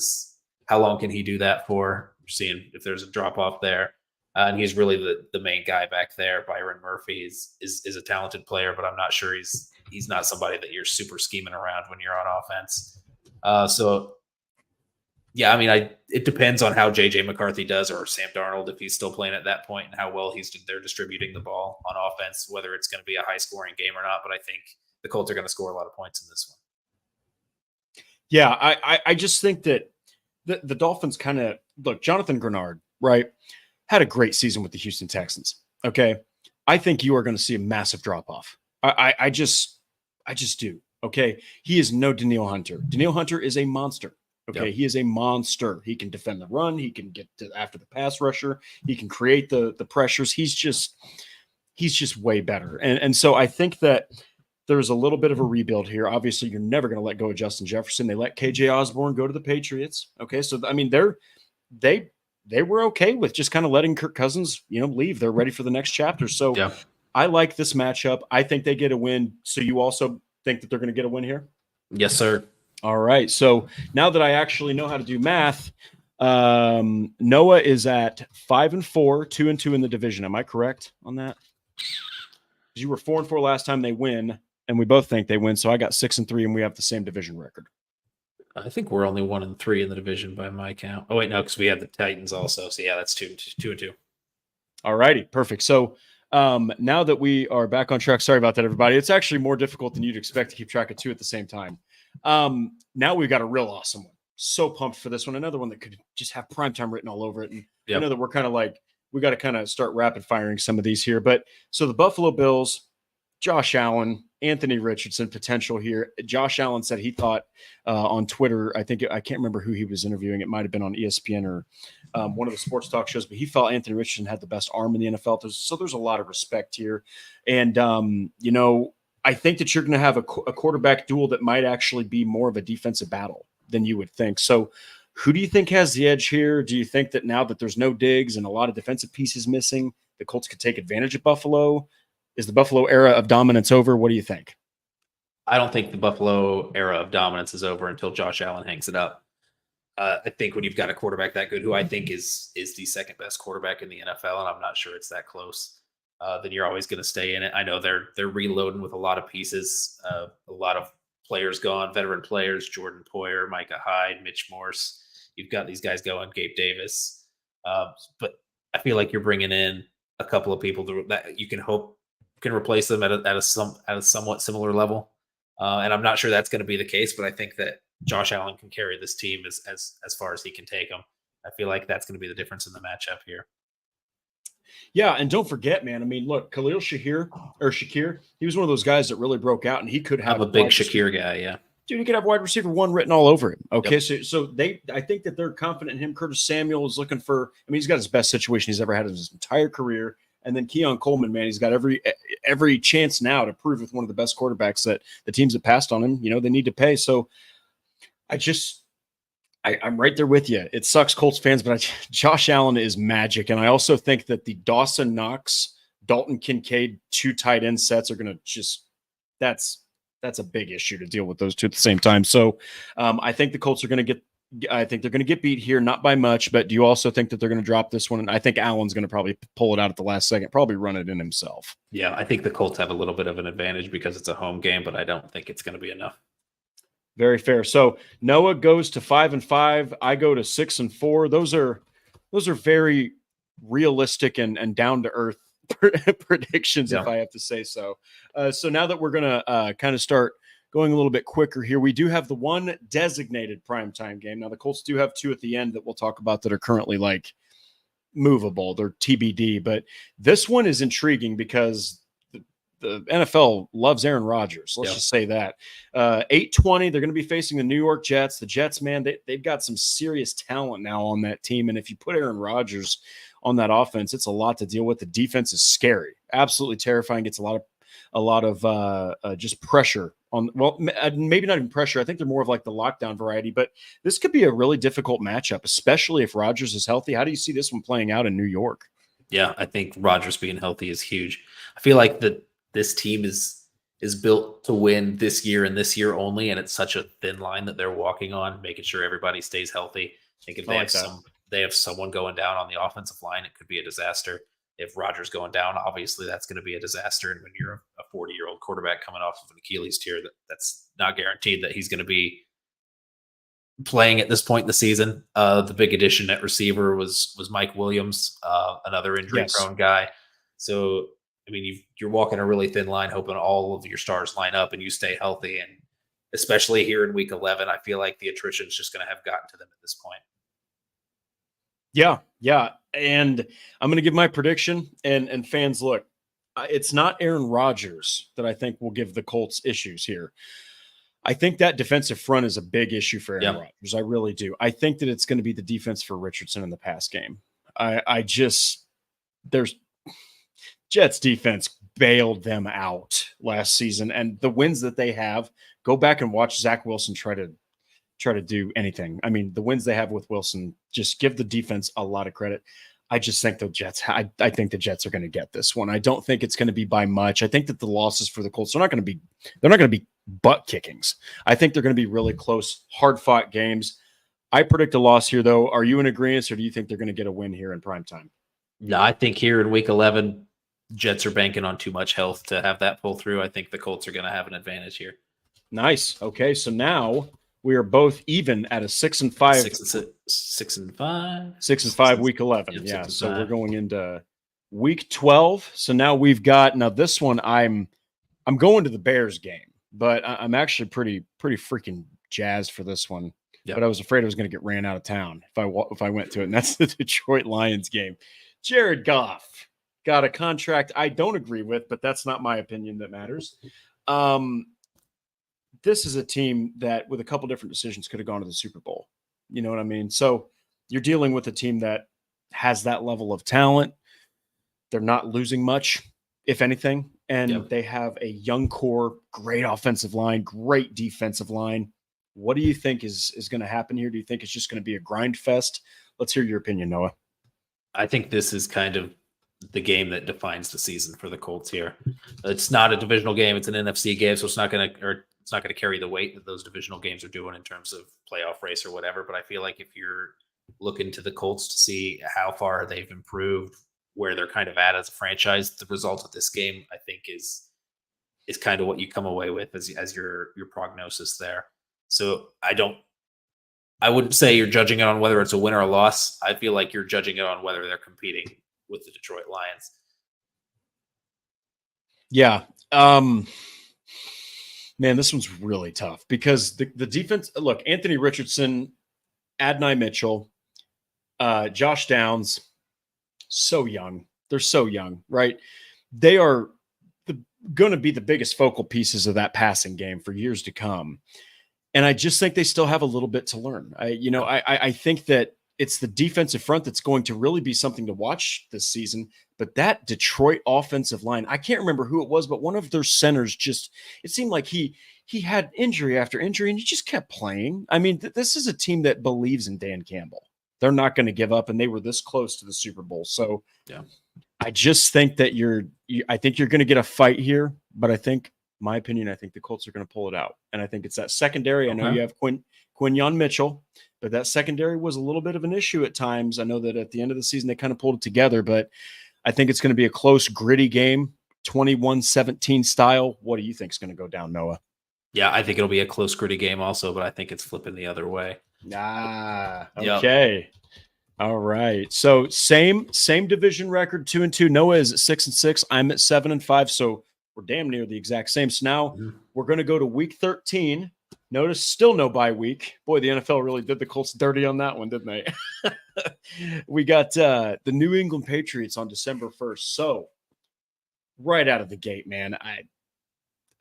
how long can he do that for? We're seeing if there's a drop off there, and he's really the main guy back there. Byron Murphy is a talented player, but I'm not sure he's not somebody that you're super scheming around when you're on offense. It depends on how JJ McCarthy does or Sam Darnold if he's still playing at that point and how well they're distributing the ball on offense, whether it's going to be a high scoring game or not. But I think the Colts are going to score a lot of points in this one. Yeah, I just think that the Dolphins kind of look. Jonathan Grenard, right, had a great season with the Houston Texans. Okay, I think you are going to see a massive drop off I just do. Okay. He is no Danielle Hunter. Danielle Hunter is a monster. Okay. Yep. He is a monster. He can defend the run. He can get to after the pass rusher. He can create the pressures. He's just way better. And so I think that there's a little bit of a rebuild here. Obviously, you're never going to let go of Justin Jefferson. They let KJ Osborne go to the Patriots. Okay. So I mean, they were okay with just kind of letting Kirk Cousins, leave. They're ready for the next chapter. So Yeah. I like this matchup. I think they get a win. So you also think that they're going to get a win here? Yes, sir. All right. So now that I actually know how to do math, Noah is at 5-4, 2-2 in the division. Am I correct on that? You were 4-4 last time. They win, and we both think they win. So I got 6-3, and we have the same division record. I think we're only 1-3 in the division by my count. Oh wait, no, because we have the Titans also. So yeah, that's 2-2. All righty, perfect. So now that we are back on track, sorry about that, everybody. It's actually more difficult than you'd expect to keep track of two at the same time. Now we've got a real awesome one. So pumped for this one. Another one that could just have primetime written all over it. And I know that we're kind of like, we got to kind of start rapid firing some of these here. But so the Buffalo Bills, Josh Allen, Anthony Richardson potential here. Josh Allen said he thought on Twitter, I can't remember who he was interviewing. It might have been on ESPN or one of the sports talk shows, but he felt Anthony Richardson had the best arm in the NFL. So there's a lot of respect here. And, I think that you're going to have a quarterback duel that might actually be more of a defensive battle than you would think. So who do you think has the edge here? Do you think that now that there's no Diggs and a lot of defensive pieces missing, the Colts could take advantage of Buffalo? Is the Buffalo era of dominance over? What do you think? I don't think the Buffalo era of dominance is over until Josh Allen hangs it up. I think when you've got a quarterback that good, who I think is the second best quarterback in the NFL, and I'm not sure it's that close, then you're always going to stay in it. I know they're reloading with a lot of pieces, a lot of players gone, veteran players, Jordan Poyer, Micah Hyde, Mitch Morse. You've got these guys going, Gabe Davis. But I feel like you're bringing in a couple of people that you can hope can replace them at a somewhat similar level. And I'm not sure that's going to be the case, but I think that Josh Allen can carry this team as far as he can take them. I feel like that's going to be the difference in the matchup here. Yeah, and don't forget, man. I mean, look, Khalil Shakir, he was one of those guys that really broke out, and he could have a big Shakir guy, yeah. Dude, he could have wide receiver 1 written all over him. Okay, so I think that they're confident in him. Curtis Samuel is looking for, he's got his best situation he's ever had in his entire career. And then Keon Coleman, man, he's got every chance now to prove with one of the best quarterbacks that the teams that passed on him, they need to pay. So I'm right there with you. It sucks, Colts fans, but Josh Allen is magic. And I also think that the Dawson Knox, Dalton Kincaid 2 tight end sets are going to that's a big issue to deal with those two at the same time. So I think the Colts are going to get beat here, not by much, but do you also think that they're going to drop this one? And I think Allen's going to probably pull it out at the last second, probably run it in himself. Yeah, I think the Colts have a little bit of an advantage because it's a home game, but I don't think it's going to be enough. Very fair. So Noah goes to 5-5. I go to 6-4. Those are very realistic and down to earth predictions, if I have to say so. So now that we're going to kind of start going a little bit quicker here, we do have the one designated primetime game. Now the Colts do have 2 at the end that we'll talk about that are currently like movable. They're TBD, but this one is intriguing because the NFL loves Aaron Rodgers. Let's just say that. 8:20, they're going to be facing the New York Jets. The Jets, man, they've got some serious talent now on that team. And if you put Aaron Rodgers on that offense, it's a lot to deal with. The defense is scary, absolutely terrifying. Gets a lot of just pressure on. Well, maybe not even pressure. I think they're more of like the lockdown variety. But this could be a really difficult matchup, especially if Rodgers is healthy. How do you see this one playing out in New York? Yeah, I think Rodgers being healthy is huge. I feel like this team is built to win this year and this year only, and it's such a thin line that they're walking on, making sure everybody stays healthy. I think if they have someone going down on the offensive line, it could be a disaster. If Rodgers going down, obviously that's going to be a disaster. And when you're a 40-year-old quarterback coming off of an Achilles tear, that's not guaranteed that he's going to be playing at this point in the season. The big addition at receiver was Mike Williams, another injury-prone guy. So, I mean, you're walking a really thin line, hoping all of your stars line up and you stay healthy. And especially here in week 11, I feel like the attrition is just going to have gotten to them at this point. Yeah. And I'm going to give my prediction. And fans, look, It's not Aaron Rodgers that I think will give the Colts issues here. I think that defensive front is a big issue for Aaron Yeah. Rodgers. I really do. I think that it's going to be the defense for Richardson in the pass game. I just there's Jets defense bailed them out last season, and the wins that they have, go back and watch Zach Wilson try to do anything. I mean, the wins they have with Wilson, just give the defense a lot of credit. I just think the Jets, I think the Jets are going to get this one. I don't think it's going to be by much. I think that the losses for the Colts are not going to be butt kickings. I think they're going to be really close, hard fought games. I predict a loss here, though. Are you in agreement, or do you think they're going to get a win here in prime time? No, I think here in week 11, Jets are banking on too much health to have that pull through. I think the Colts are going to have an advantage here. Nice. Okay, so now we are both even at a 6-5. 6-5. 6-5 week 11. Yep, Yeah. 6-5. So we're going into week 12. So now we've got this one. I'm going to the Bears game, but I'm actually pretty freaking jazzed for this one. Yep. But I was afraid I was going to get ran out of town if I went to it, and that's the Detroit Lions game. Jared Goff got a contract I don't agree with, but that's not my opinion that matters. This is a team that, with a couple different decisions, could have gone to the Super Bowl. You know what I mean? So you're dealing with a team that has that level of talent. They're not losing much, if anything, and they have a young core, great offensive line, great defensive line. What do you think is going to happen here? Do you think it's just going to be a grind fest? Let's hear your opinion, Noah. I think this is kind of the game that defines the season for the Colts here. It's not a divisional game; it's an NFC game, so it's not going to carry the weight that those divisional games are doing in terms of playoff race or whatever. But I feel like if you're looking to the Colts to see how far they've improved, where they're kind of at as a franchise, the result of this game, I think, is kind of what you come away with as your prognosis there. So I wouldn't say you're judging it on whether it's a win or a loss. I feel like you're judging it on whether they're competing with the Detroit Lions. Yeah. Man, this one's really tough because the defense, look, Anthony Richardson, Adonai Mitchell, Josh Downs, so young. They're so young, right? They are going to be the biggest focal pieces of that passing game for years to come. And I just think they still have a little bit to learn. I think that it's the defensive front that's going to really be something to watch this season. But that Detroit offensive line, I can't remember who it was, but one of their centers it seemed like he had injury after injury and he just kept playing. I mean, this is a team that believes in Dan Campbell. They're not going to give up, and they were this close to the Super Bowl. So I just think that I think you're going to get a fight here, but I think the Colts are going to pull it out. And I think it's that secondary. I know you have Quinyon Mitchell, but that secondary was a little bit of an issue at times. I know that at the end of the season, they kind of pulled it together, but I think it's going to be a close, gritty game, 21-17 style. What do you think is going to go down, Noah? Yeah, I think it'll be a close, gritty game also, but I think it's flipping the other way. Okay. Yep. All right. So same division record, 2-2. Noah is at 6-6. I'm at 7-5. So we're damn near the exact same. So now we're going to go to week 13. Notice still no bye week. Boy, the NFL really did the Colts dirty on that one, didn't they? We got the New England Patriots on December 1st. So right out of the gate, man,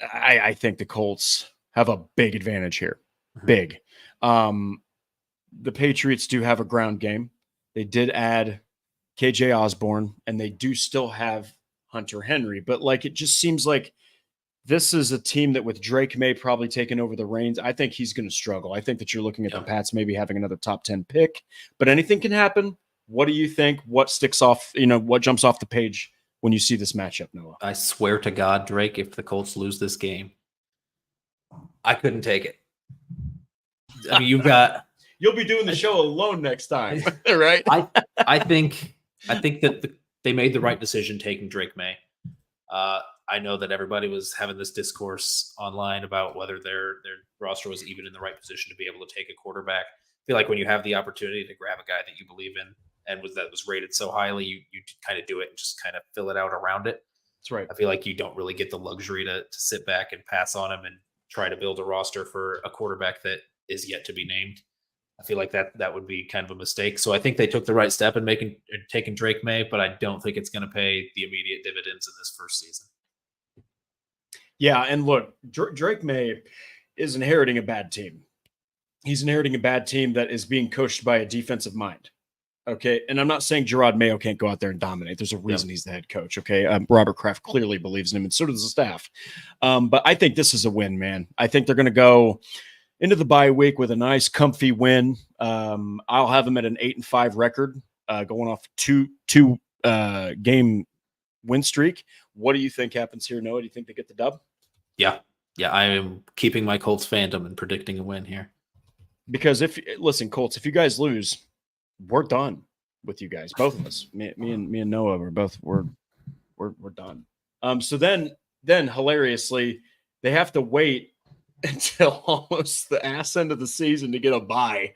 I think the Colts have a big advantage here. Big. The Patriots do have a ground game. They did add KJ Osborne, and they do still have Hunter Henry. But it just seems like this is a team that with Drake May probably taking over the reins, I think he's going to struggle. I think that you're looking at the Pats maybe having another top 10 pick, but anything can happen. What do you think? What sticks off, what jumps off the page when you see this matchup, Noah? I swear to God, Drake, if the Colts lose this game, I couldn't take it. I mean, you'll be doing the show alone next time, right? I think that they made the right decision taking Drake May. I know that everybody was having this discourse online about whether their roster was even in the right position to be able to take a quarterback. I feel like when you have the opportunity to grab a guy that you believe in and that was rated so highly, you kind of do it and just kind of fill it out around it. That's right. I feel like you don't really get the luxury to sit back and pass on him and try to build a roster for a quarterback that is yet to be named. I feel like that would be kind of a mistake. So I think they took the right step in taking Drake May, but I don't think it's going to pay the immediate dividends in this first season. Yeah, and look, Drake May is inheriting a bad team. He's inheriting a bad team that is being coached by a defensive mind. Okay, and I'm not saying Gerard Mayo can't go out there and dominate. There's a reason he's the head coach. Okay, Robert Kraft clearly believes in him, and so does the staff. But I think this is a win, man. I think they're going to go into the bye week with a nice, comfy win. I'll have them at an 8-5 record, going off two game win streak. What do you think happens here, Noah? Do you think they get the dub? Yeah, I am keeping my Colts fandom and predicting a win here. Because listen, Colts, if you guys lose, we're done with you guys. Both of us, me and Noah, we're done. So then hilariously, they have to wait until almost the ass end of the season to get a bye.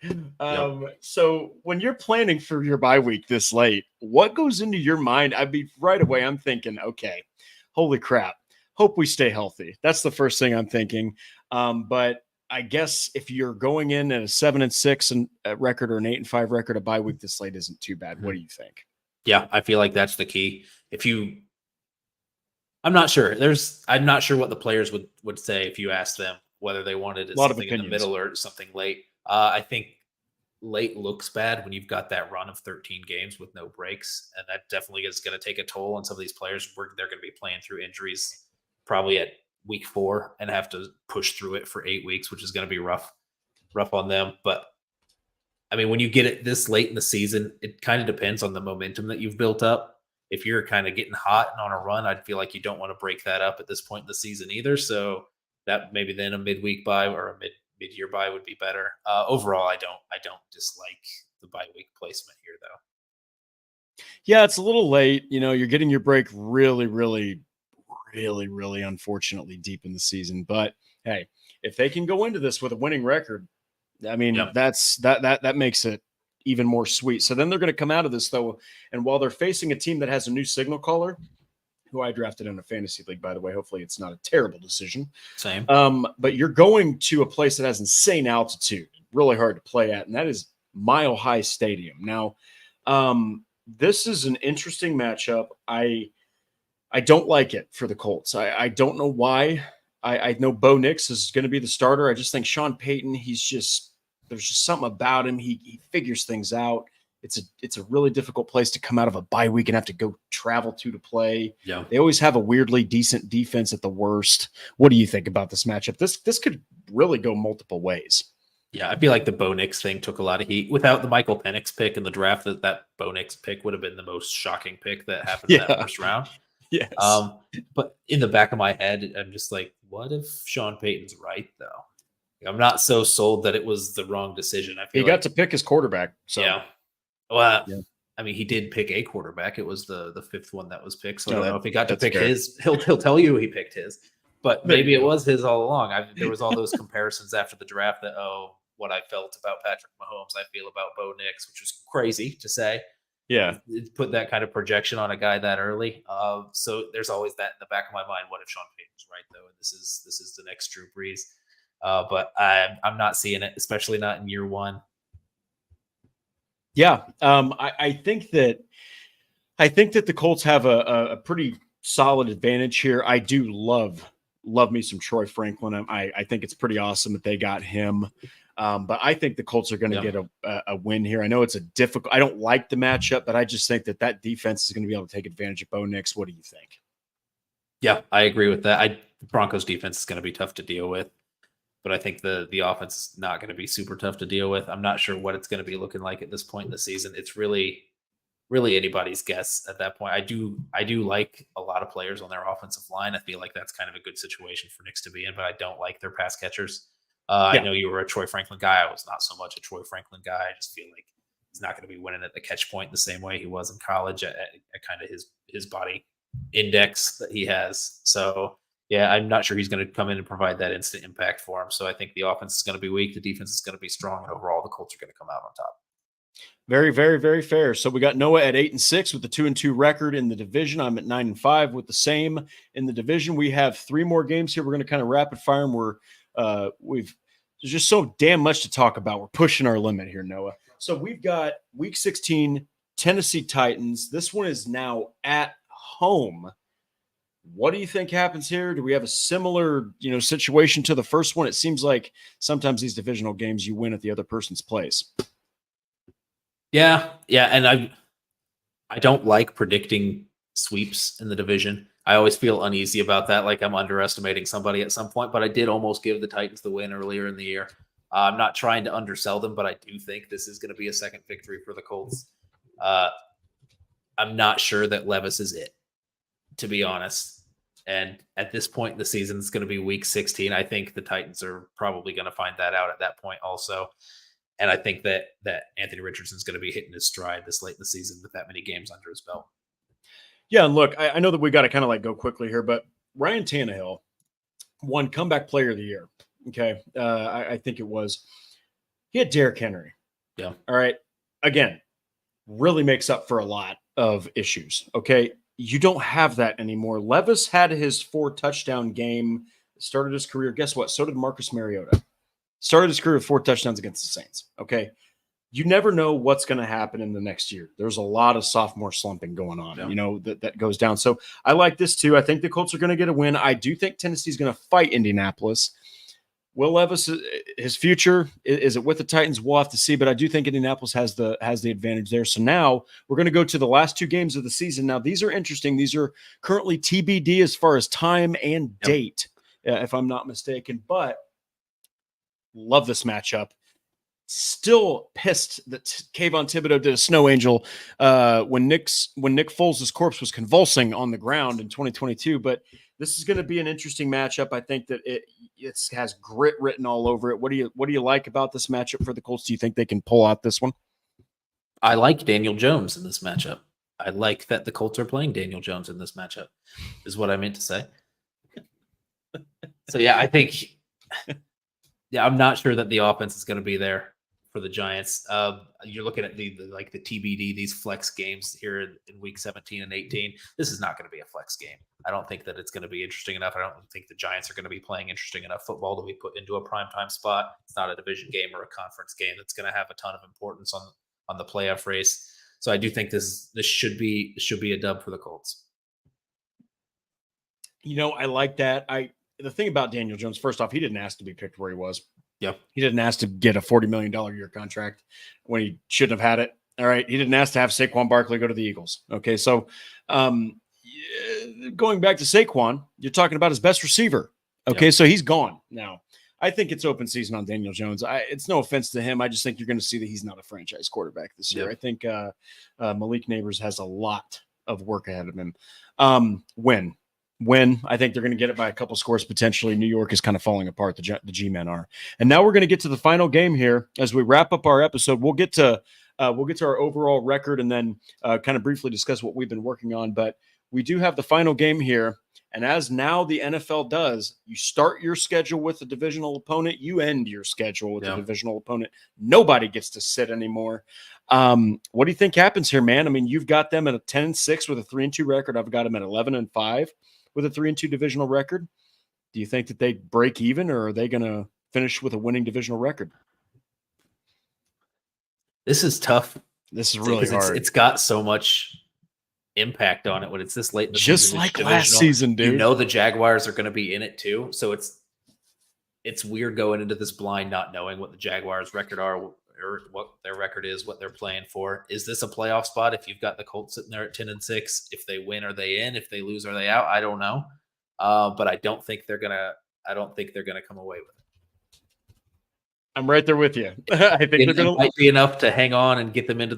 So when you're planning for your bye week this late, what goes into your mind? Right away, I'm thinking, okay, holy crap, hope we stay healthy. That's the first thing I'm thinking. But I guess if you're going in at a 7-6 and record or an 8-5 record, a bye week this late isn't too bad. What do you think? Yeah, I feel like that's the key. I'm not sure. I'm not sure what the players would say if you asked them whether they wanted something in the middle or something late. I think late looks bad when you've got that run of 13 games with no breaks, and that definitely is going to take a toll on some of these players. They're going to be playing through injuries probably at week 4 and have to push through it for 8 weeks, which is going to be rough on them. But I mean, when you get it this late in the season, it kind of depends on the momentum that you've built up. If you're kind of getting hot and on a run, I'd feel like you don't want to break that up at this point in the season either. So that maybe then a midweek bye or a mid-year bye would be better. Overall, I don't dislike the bye week placement here, though. Yeah, it's a little late. You're getting your break really, really, really, really unfortunately deep in the season. But hey, if they can go into this with a winning record, I mean, that makes it even more sweet. So then they're going to come out of this, though, and while they're facing a team that has a new signal caller, who I drafted in a fantasy league, by the way, hopefully it's not a terrible decision. Same. But you're going to a place that has insane altitude, really hard to play at, and that is Mile High Stadium. Now, this is an interesting matchup. I don't like it for the Colts. I don't know why. I know Bo Nix is going to be the starter. I just think Sean Payton, there's just something about him. He figures things out. It's a really difficult place to come out of a bye week and have to go travel to play. Yeah. They always have a weirdly decent defense at the worst. What do you think about this matchup? This could really go multiple ways. Yeah, I feel like the Bo Nix thing took a lot of heat. Without the Michael Penix pick in the draft, that Bo Nix pick would have been the most shocking pick that happened in that first round. Yes. But in the back of my head, I'm just like, what if Sean Payton's right, though? I'm not so sold that it was the wrong decision. I feel he got to pick his quarterback. So. Yeah. Well, I mean, he did pick a quarterback. It was the fifth one that was picked. So I don't know if he got to pick his. He'll tell you he picked his. But maybe it was his all along. There was all those comparisons after the draft that, what I felt about Patrick Mahomes, I feel about Bo Nix, which was crazy to say. Yeah. Put that kind of projection on a guy that early. So there's always that in the back of my mind. What if Sean Payton's right, though? And this is the next Drew Brees. But I'm not seeing it, especially not in year one. Yeah. I think that the Colts have a pretty solid advantage here. I do love me some Troy Franklin. I think it's pretty awesome that they got him. But I think the Colts are going to get a win here. I know it's I don't like the matchup, but I just think that defense is going to be able to take advantage of Bo Nix. What do you think? Yeah, I agree with that. The Broncos defense is going to be tough to deal with, but I think the offense is not going to be super tough to deal with. I'm not sure what it's going to be looking like at this point in the season. It's really anybody's guess at that point. I do like a lot of players on their offensive line. I feel like that's kind of a good situation for Nix to be in, but I don't like their pass catchers. I know you were a Troy Franklin guy. I was not so much a Troy Franklin guy. I just feel like he's not going to be winning at the catch point the same way he was in college at kind of his body index that he has. So, yeah, I'm not sure he's going to come in and provide that instant impact for him. So I think the offense is going to be weak. The defense is going to be strong. And overall, the Colts are going to come out on top. Very, very, very fair. So we got Noah at 8-6 with the 2-2 record in the division. I'm at 9-5 with the same in the division. We have 3 more games here. We're going to kind of rapid fire them. We've there's just so damn much to talk about. We're pushing our limit here, Noah. So we've got Week 16, Tennessee Titans. This one is now at home. What do you think happens here? Do we have a similar, situation to the first one? It seems like sometimes these divisional games you win at the other person's place. Yeah, and I don't like predicting sweeps in the division. I always feel uneasy about that, like I'm underestimating somebody at some point, but I did almost give the Titans the win earlier in the year. I'm not trying to undersell them, but I do think this is going to be a second victory for the Colts. I'm not sure that Levis is it, to be honest. And at this point in the season, it's going to be week 16. I think the Titans are probably going to find that out at that point also. And I think that Anthony Richardson's going to be hitting his stride this late in the season with that many games under his belt. Yeah, and look, I know that we got to kind of go quickly here, but Ryan Tannehill won Comeback Player of the Year. Okay, I think it was. He had Derrick Henry. Yeah. All right. Again, really makes up for a lot of issues. Okay. You don't have that anymore. Levis had his 4-touchdown game, started his career. Guess what? So did Marcus Mariota. Started his career with 4 touchdowns against the Saints. Okay. You never know what's going to happen in the next year. There's a lot of sophomore slumping going on, that goes down. So I like this too. I think the Colts are going to get a win. I do think Tennessee's going to fight Indianapolis. Will Levis, his future, is it with the Titans? We'll have to see, but I do think Indianapolis has the advantage there. So now we're going to go to the last 2 games of the season. Now, these are interesting. These are currently TBD as far as time and date, if I'm not mistaken, but love this matchup. Still pissed that Kayvon Thibodeau did a snow angel when Nick Foles' corpse was convulsing on the ground in 2022. But this is going to be an interesting matchup. I think that it has grit written all over it. What do you like about this matchup for the Colts? Do you think they can pull out this one? I like Daniel Jones in this matchup. I like that the Colts are playing Daniel Jones in this matchup, is what I meant to say. So yeah, I think. Yeah, I'm not sure that the offense is going to be there for the Giants. You're looking at the TBD, these flex games here in week 17 and 18. This is not going to be a flex game. I don't think that it's going to be interesting enough. I don't think the Giants are going to be playing interesting enough football to be put into a primetime spot. It's not a division game or a conference game that's going to have a ton of importance on the playoff race. So I do think this should be a dub for the Colts. I like that. The thing about Daniel Jones, first off, he didn't ask to be picked where he was. Yep. He didn't ask to get a $40 million a year contract when he shouldn't have had it. All right. He didn't ask to have Saquon Barkley go to the Eagles. Okay. So going back to Saquon, you're talking about his best receiver. Okay. Yep. So he's gone now. I think it's open season on Daniel Jones. It's no offense to him. I just think you're going to see that he's not a franchise quarterback this year. Yep. I think Malik Neighbors has a lot of work ahead of him. When I think they're going to get it by a couple scores potentially. New York is kind of falling apart. The G-men are. And now we're going to get to the final game here as we wrap up our episode. We'll get to our overall record and then kind of briefly discuss what we've been working on. But we do have the final game here. And as now the NFL does, you start your schedule with a divisional opponent. You end your schedule with a divisional opponent. Nobody gets to sit anymore. What do you think happens here, man? I mean, you've got them at a 10-6 with a 3-2 record. I've got them at 11-5. With a 3-2 divisional record. Do you think that they break even, or are they going to finish with a winning divisional record? This is tough. This is really hard. It's got so much impact on it when it's this late in the season. Just like last season, dude. The Jaguars are going to be in it too. So it's weird going into this blind, not knowing what the Jaguars' record are or what their record is, what they're playing for. Is this a playoff spot? If you've got the Colts sitting there at 10-6, if they win, are they in? If they lose, are they out? I don't know. But I don't think they're gonna come away with it. I'm right there with you. I think it might be enough to hang on and eke them into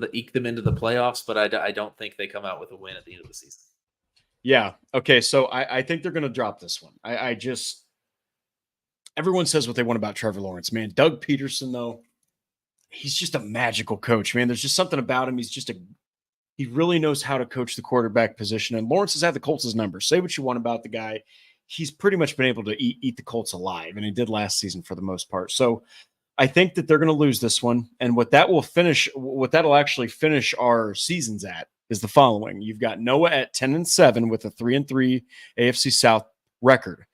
the playoffs, but I don't think they come out with a win at the end of the season. Yeah. Okay. So I think they're going to drop this one. Everyone says what they want about Trevor Lawrence, man. Doug Peterson, though, he's just a magical coach, man. There's just something about him. He really knows how to coach the quarterback position. And Lawrence has had the Colts' number. Say what you want about the guy. He's pretty much been able to eat the Colts alive, and he did last season for the most part. So I think that they're going to lose this one. And what that'll actually finish our seasons at is the following. You've got Noah at 10-7 with a 3-3 AFC South record.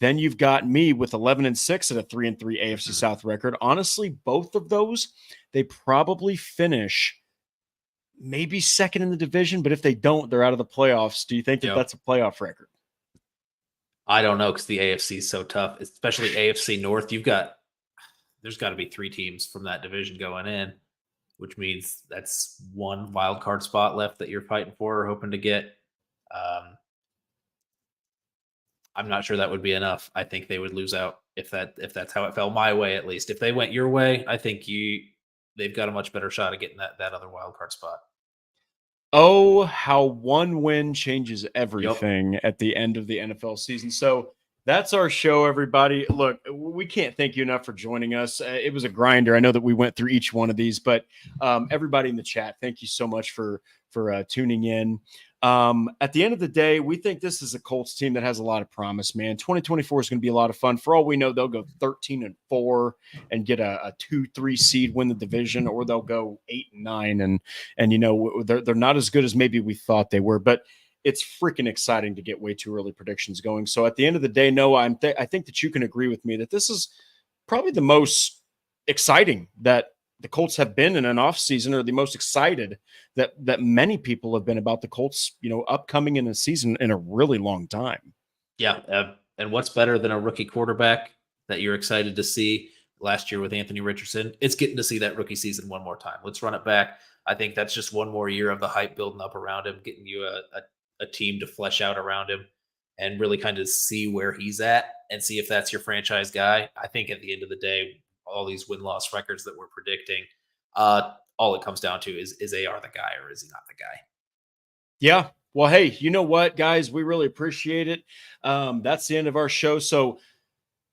Then you've got me with 11-6 at a 3-3 AFC South record. Honestly, both of those, they probably finish maybe second in the division, but if they don't, they're out of the playoffs. Do you think that that's a playoff record? I don't know, because the AFC is so tough, especially AFC North. There's got to be 3 teams from that division going in, which means that's one wild card spot left that you're fighting for or hoping to get. I'm not sure that would be enough. I think they would lose out if that's how it fell my way, at least. If they went your way, I think they've got a much better shot at getting that other wild card spot. Oh, how one win changes everything at the end of the NFL season. So that's our show, everybody. Look, we can't thank you enough for joining us. It was a grinder. I know that we went through each one of these, but everybody in the chat, thank you so much for tuning in. At the end of the day, we think this is a Colts team that has a lot of promise, man. 2024 is going to be a lot of fun. For all we know, they'll go 13-4 and get a 2-3 seed, win the division, or they'll go 8-9. And you know, they're not as good as maybe we thought they were, but it's freaking exciting to get way too early predictions going. So at the end of the day, Noah, I think that you can agree with me that this is probably the most exciting that the Colts have been in an offseason, or the most excited that many people have been about the Colts, you know, upcoming in a season in a really long time. Yeah. And what's better than a rookie quarterback that you're excited to see last year with Anthony Richardson? It's getting to see that rookie season one more time. Let's run it back. I think that's just one more year of the hype building up around him, getting you a team to flesh out around him and really kind of see where he's at and see if that's your franchise guy. I think at the end of the day, all these win-loss records that we're predicting, all it comes down to is AR the guy or is he not the guy? Yeah. Well, hey, you know what, guys? We really appreciate it. That's the end of our show. So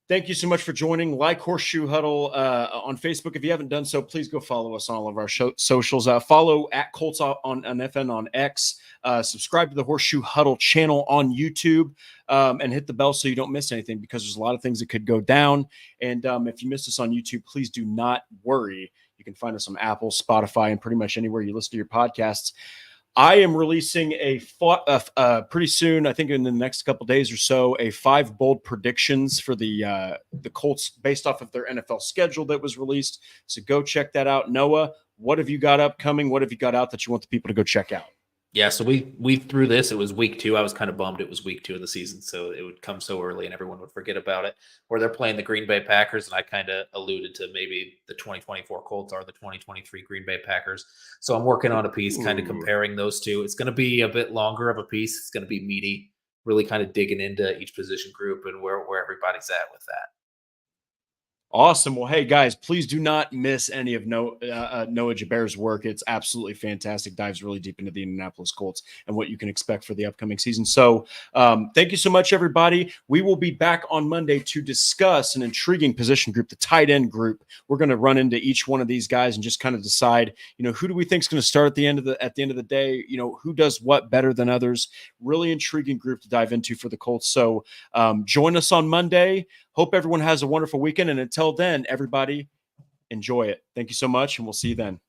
thank you so much for joining. Like Horseshoe Huddle on Facebook. If you haven't done so, please go follow us on all of our socials. Follow at Colts on FN on X. Subscribe to the Horseshoe Huddle channel on YouTube, and hit the bell so you don't miss anything, because there's a lot of things that could go down. And if you missed us on YouTube, please do not worry. You can find us on Apple, Spotify, and pretty much anywhere you listen to your podcasts. I am releasing pretty soon, I think in the next couple days or so, a 5 bold predictions for the Colts based off of their NFL schedule that was released. So go check that out. Noah, what have you got upcoming? What have you got out that you want the people to go check out? Yeah, so we threw this. It was week 2. I was kind of bummed it was week 2 of the season, so it would come so early and everyone would forget about it. Where they're playing the Green Bay Packers, and I kind of alluded to maybe the 2024 Colts are the 2023 Green Bay Packers. So I'm working on a piece kind of comparing those two. It's going to be a bit longer of a piece. It's going to be meaty, really kind of digging into each position group and where everybody's at with that. Awesome. Well, hey, guys, please do not miss any of Noah Gebert's work. It's absolutely fantastic. Dives really deep into the Indianapolis Colts and what you can expect for the upcoming season. So thank you so much, everybody. We will be back on Monday to discuss an intriguing position group, the tight end group. We're going to run into each one of these guys and just kind of decide, you know, who do we think is going to start at the end of the day? You know, who does what better than others? Really intriguing group to dive into for the Colts. So join us on Monday. Hope everyone has a wonderful weekend. And until then, everybody, enjoy it. Thank you so much, and we'll see you then.